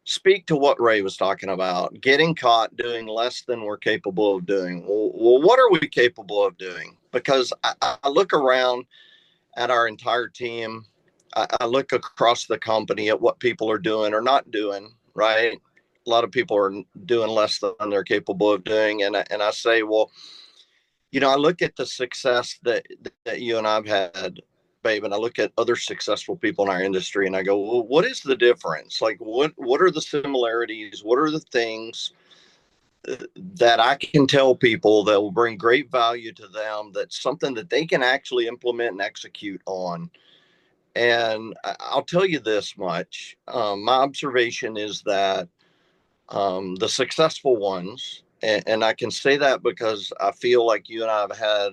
speak to what Ray was talking about: getting caught doing less than we're capable of doing. Well, what are we capable of doing? Because I look around at our entire team. I look across the company at what people are doing or not doing, right? A lot of people are doing less than they're capable of doing. And I say, well, I look at the success that you and I've had, babe, and I look at other successful people in our industry and I go, well, what is the difference? Like, what are the similarities? What are the things that I can tell people that will bring great value to them? That's something that they can actually implement and execute on. And I'll tell you this much. My observation is that the successful ones, and I can say that because I feel like you and I have had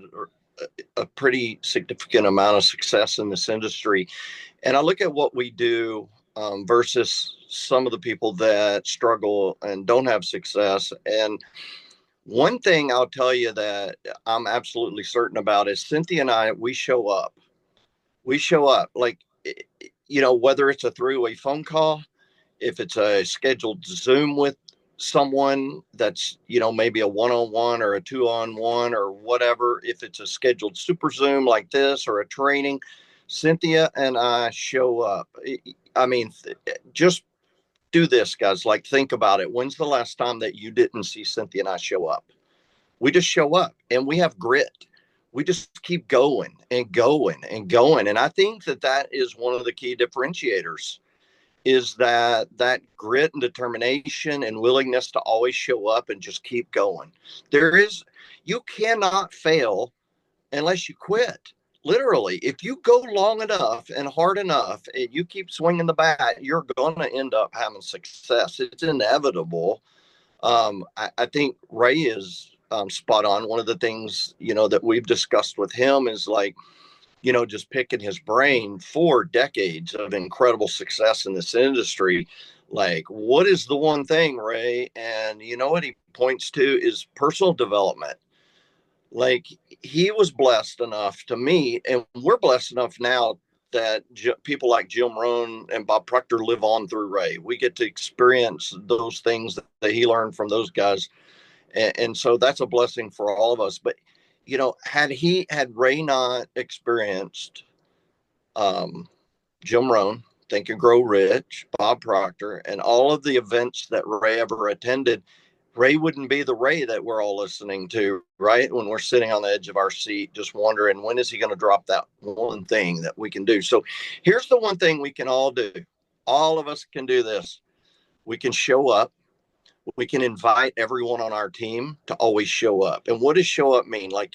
a pretty significant amount of success in this industry. And I look at what we do versus some of the people that struggle and don't have success. And one thing I'll tell you that I'm absolutely certain about is Cynthia and I, we show up. We show up like, whether it's a three-way phone call, if it's a scheduled Zoom with someone that's, maybe a one-on-one or a two-on-one or whatever, if it's a scheduled super Zoom like this or a training, Cynthia and I show up. I mean, just do this, guys. Like, think about it. When's the last time that you didn't see Cynthia and I show up? We just show up and we have grit. We just keep going and going and going. And I think that is one of the key differentiators, is that grit and determination and willingness to always show up and just keep going. You cannot fail unless you quit. Literally, if you go long enough and hard enough and you keep swinging the bat, you're going to end up having success. It's inevitable. I think Ray is spot on. One of the things, that we've discussed with him is like, just picking his brain for decades of incredible success in this industry. Like, what is the one thing, Ray? And what he points to is personal development. Like, he was blessed enough to meet, and we're blessed enough now that people like Jim Rohn and Bob Proctor live on through Ray. We get to experience those things that he learned from those guys. And so that's a blessing for all of us. But, had Ray not experienced Jim Rohn, Think and Grow Rich, Bob Proctor, and all of the events that Ray ever attended, Ray wouldn't be the Ray that we're all listening to, right? When we're sitting on the edge of our seat, just wondering, when is he going to drop that one thing that we can do? So here's the one thing we can all do. All of us can do this. We can show up. We can invite everyone on our team to always show up. And what does show up mean? Like,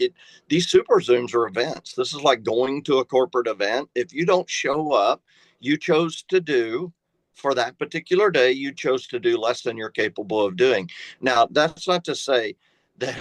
these super Zooms are events. This is like going to a corporate event. If you don't show up, you chose to do for that particular day, you chose to do less than you're capable of doing. Now, that's not to say that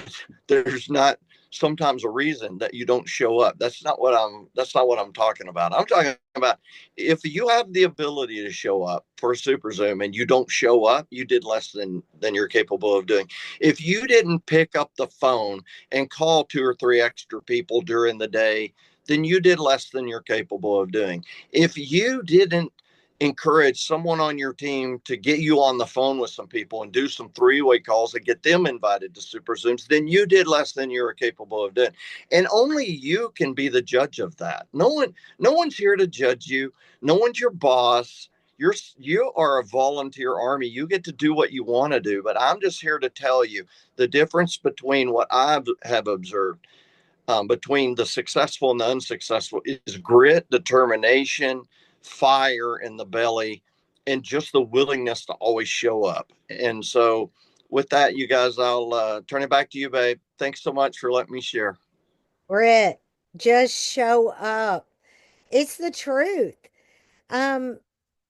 there's not sometimes a reason that you don't show up. That's not what I'm talking about. I'm talking about, if you have the ability to show up for a super Zoom and you don't show up, you did less than you're capable of doing. If you didn't pick up the phone and call 2 or 3 extra people during the day, then you did less than you're capable of doing. If you didn't encourage someone on your team to get you on the phone with some people and do some three-way calls and get them invited to super Zooms, then you did less than you were capable of doing. And only you can be the judge of that. No one's here to judge you. No one's your boss. You are a volunteer army. You get to do what you want to do. But I'm just here to tell you the difference between what I have observed between the successful and the unsuccessful is grit, determination, fire in the belly, and just the willingness to always show up. And so with that, you guys, I'll turn it back to you, babe. Thanks so much for letting me share. Britt, just show up. It's the truth. Um,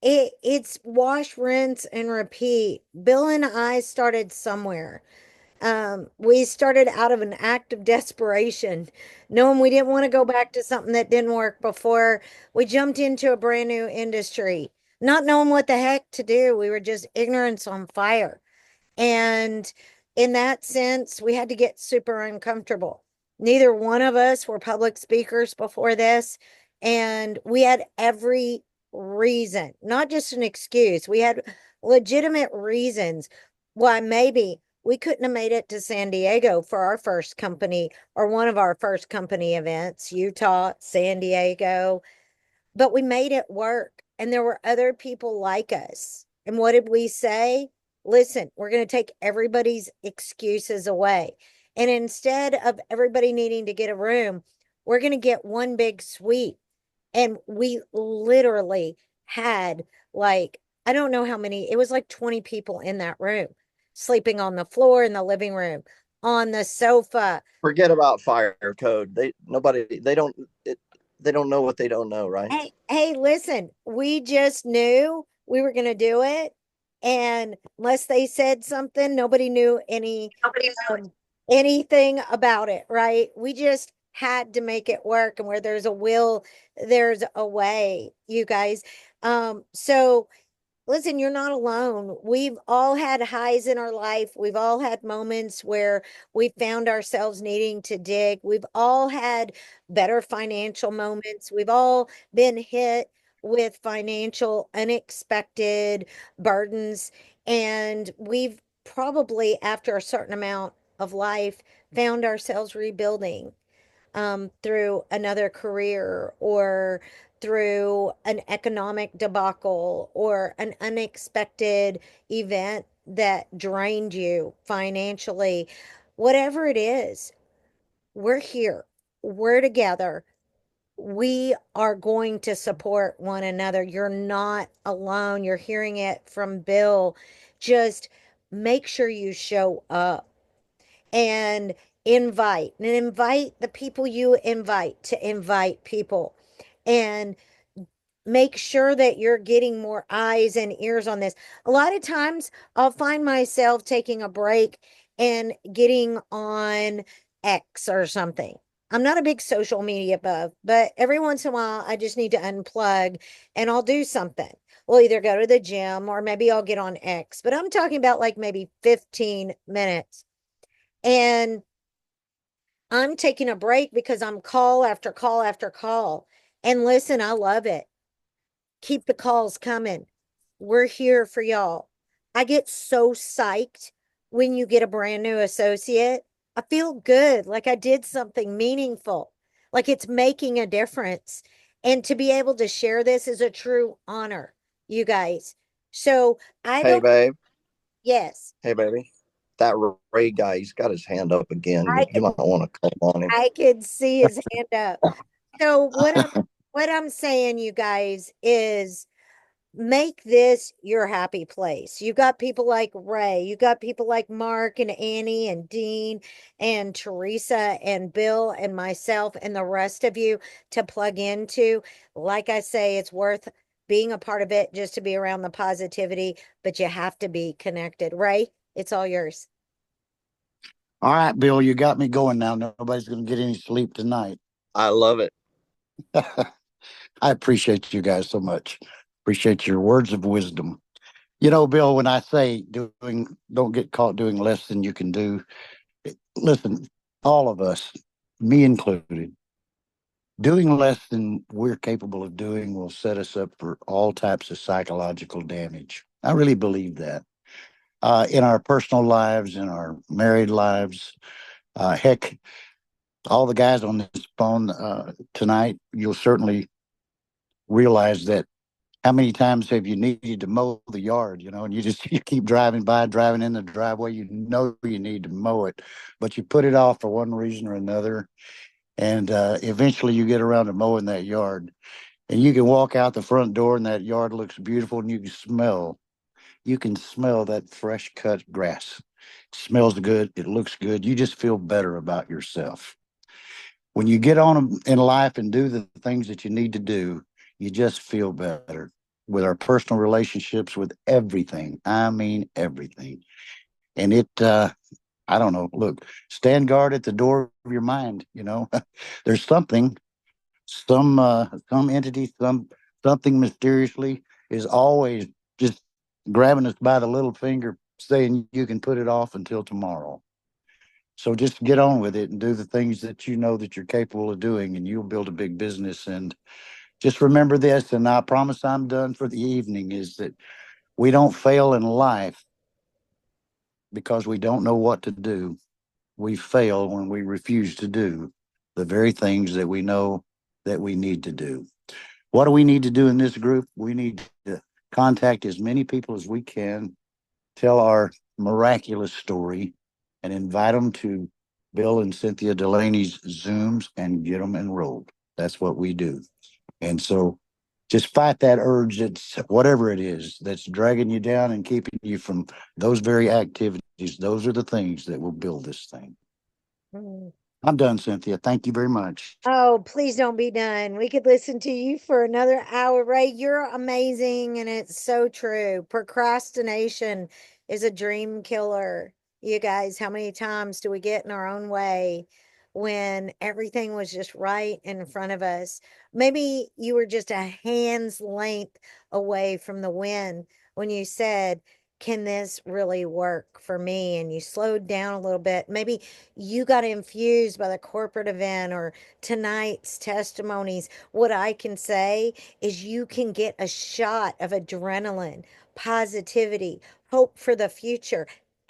it's wash, rinse, and repeat. Bill and I started somewhere. We started out of an act of desperation, knowing we didn't want to go back to something that didn't work before. We jumped into a brand new industry, not knowing what the heck to do. We were just ignorance on fire. And in that sense, we had to get super uncomfortable. Neither one of us were public speakers before this. And we had every reason, not just an excuse, we had legitimate reasons why maybe we couldn't have made it to San Diego for our first company or one of our first company events, Utah, San Diego, but we made it work. And there were other people like us. And what did we say? Listen, we're going to take everybody's excuses away. And instead of everybody needing to get a room, we're going to get one big suite. And we literally had like, I don't know how many, it was like 20 people in that room, sleeping on the floor in the living room, on the sofa. Forget about fire code. They don't know what they don't know, right? Hey, listen, we just knew we were going to do it. And unless they said something, nobody knew anything about it, right? We just had to make it work. And where there's a will, there's a way, you guys. So listen, you're not alone. We've all had highs in our life. We've all had moments where we found ourselves needing to dig. We've all had better financial moments. We've all been hit with financial unexpected burdens. And we've probably, after a certain amount of life, found ourselves rebuilding through another career or through an economic debacle or an unexpected event that drained you financially. Whatever it is, we're here. We're together. We are going to support one another. You're not alone. You're hearing it from Bill. Just make sure you show up and invite the people you invite to invite people, and make sure that you're getting more eyes and ears on this. A lot of times I'll find myself taking a break and getting on X or something. I'm not a big social media buff, but every once in a while I just need to unplug and I'll do something. We'll either go to the gym or maybe I'll get on X, but I'm talking about like maybe 15 minutes. And I'm taking a break because I'm call after call after call. And listen, I love it. Keep the calls coming. We're here for y'all. I get so psyched when you get a brand new associate. I feel good, like I did something meaningful, like it's making a difference. And to be able to share this is a true honor, you guys. So I Hey, don't, babe. yes, Hey, baby. That Ray guy, he's got his hand up again. I You might want to call on him. I could see his hand up. So what I'm saying, you guys, is make this your happy place. You got people like Ray, you got people like Mark and Annie and Dean and Teresa and Bill and myself and the rest of you to plug into. Like I say, it's worth being a part of it just to be around the positivity, but you have to be connected. Ray, it's all yours. All right, Bill, you got me going now. Nobody's going to get any sleep tonight. I love it. I appreciate you guys so much. Appreciate your words of wisdom. You know, Bill, when I say don't get caught doing less than you can do, listen, all of us, me included, doing less than we're capable of doing will set us up for all types of psychological damage. I really believe that. In our personal lives, in our married lives, heck, all the guys on this phone tonight, you'll certainly realize that how many times have you needed to mow the yard, and you keep driving by, driving in the driveway, you need to mow it, but you put it off for one reason or another. And eventually you get around to mowing that yard and you can walk out the front door and that yard looks beautiful and you can smell that fresh cut grass. It smells good. It looks good. You just feel better about yourself. When you get on in life and do the things that you need to do, you just feel better. with our personal relationships, with everything. I mean, everything. And I don't know. Look, stand guard at the door of your mind. There's some entity, something mysteriously is always just grabbing us by the little finger, saying you can put it off until tomorrow. So just get on with it and do the things that you know that you're capable of doing, and you'll build a big business. And just remember this, and I promise I'm done for the evening, is that we don't fail in life because we don't know what to do. We fail when we refuse to do the very things that we know that we need to do. What do we need to do in this group? We need to contact as many people as we can, tell our miraculous story, and invite them to Bill and Cynthia Delaney's Zooms and get them enrolled. That's what we do. And so just fight that urge that's whatever it is that's dragging you down and keeping you from those very activities. Those are the things that will build this thing. Mm. I'm done, Cynthia. Thank you very much. Oh, please don't be done. We could listen to you for another hour, Ray. You're amazing, and it's so true. Procrastination is a dream killer. You guys, how many times do we get in our own way when everything was just right in front of us? Maybe you were just a hand's length away from the win when you said, can this really work for me? And you slowed down a little bit. Maybe you got infused by the corporate event or tonight's testimonies. What I can say is you can get a shot of adrenaline, positivity, hope for the future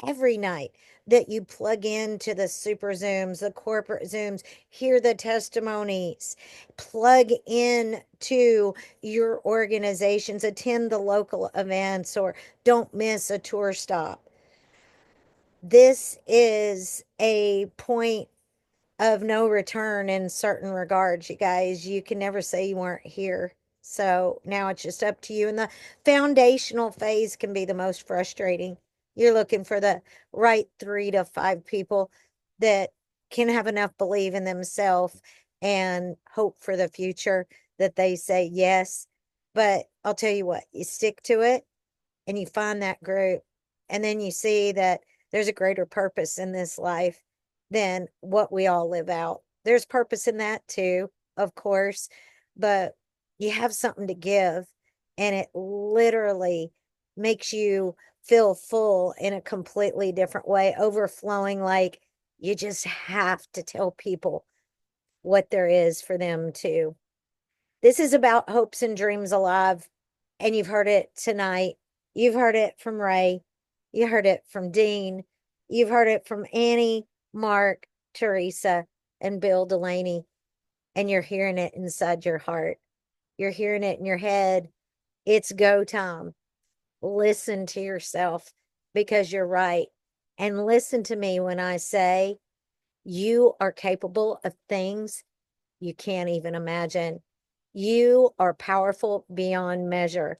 every night that you plug into the super Zooms, the corporate Zooms, hear the testimonies, plug in to your organizations, attend the local events, or don't miss a tour stop. This is a point of no return in certain regards, you guys. You can never say you weren't here. So now it's just up to you. And the foundational phase can be the most frustrating. You're looking for the right 3 to 5 people that can have enough believe in themselves and hope for the future that they say yes. But I'll tell you what, you stick to it and you find that group, and then you see that there's a greater purpose in this life than what we all live out. There's purpose in that too, of course, but you have something to give, and it literally makes you feel full in a completely different way, overflowing, like you just have to tell people what there is for them too. This is about hopes and dreams alive. And you've heard it tonight. You've heard it from Ray. You heard it from Dean. You've heard it from Annie, Mark, Teresa, and Bill Delaney. And you're hearing it inside your heart. You're hearing it in your head. It's go time. Listen to yourself because you're right. And listen to me when I say you are capable of things you can't even imagine. You are powerful beyond measure.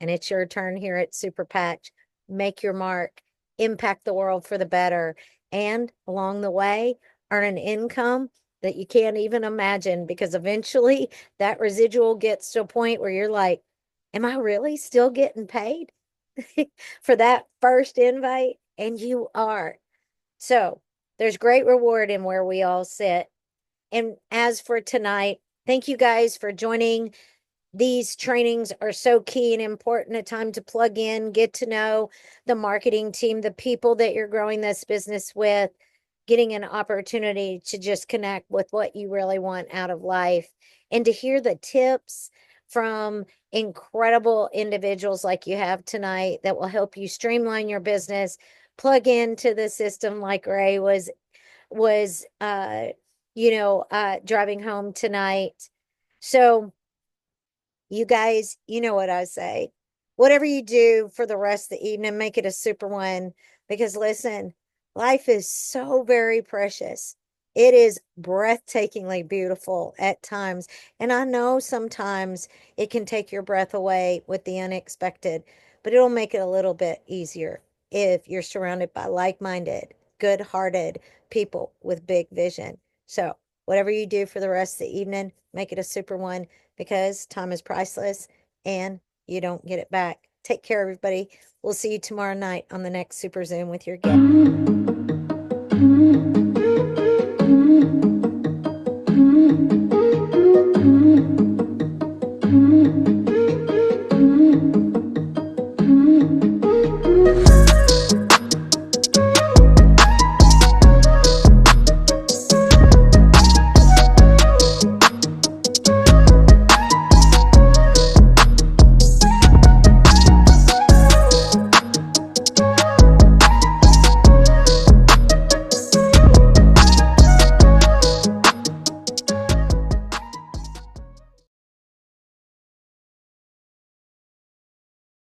And it's your turn here at Super Patch. Make your mark, impact the world for the better, and along the way, earn an income that you can't even imagine, because eventually that residual gets to a point where you're like, am I really still getting paid for that first invite? And you are. So there's great reward in where we all sit. And as for tonight, thank you guys for joining. These trainings are so key and important. A time to plug in, get to know the marketing team, the people that you're growing this business with, getting an opportunity to just connect with what you really want out of life, and to hear the tips from incredible individuals like you have tonight that will help you streamline your business, plug into the system like Ray was driving home tonight. So you guys, you know what I say. Whatever you do for the rest of the evening, make it a super one. Because listen, life is so very precious. It is breathtakingly beautiful at times. And I know sometimes it can take your breath away with the unexpected, but it'll make it a little bit easier if you're surrounded by like-minded, good-hearted people with big vision. So whatever you do for the rest of the evening, make it a super one, because time is priceless and you don't get it back. Take care, everybody. We'll see you tomorrow night on the next Super Zoom with your guest.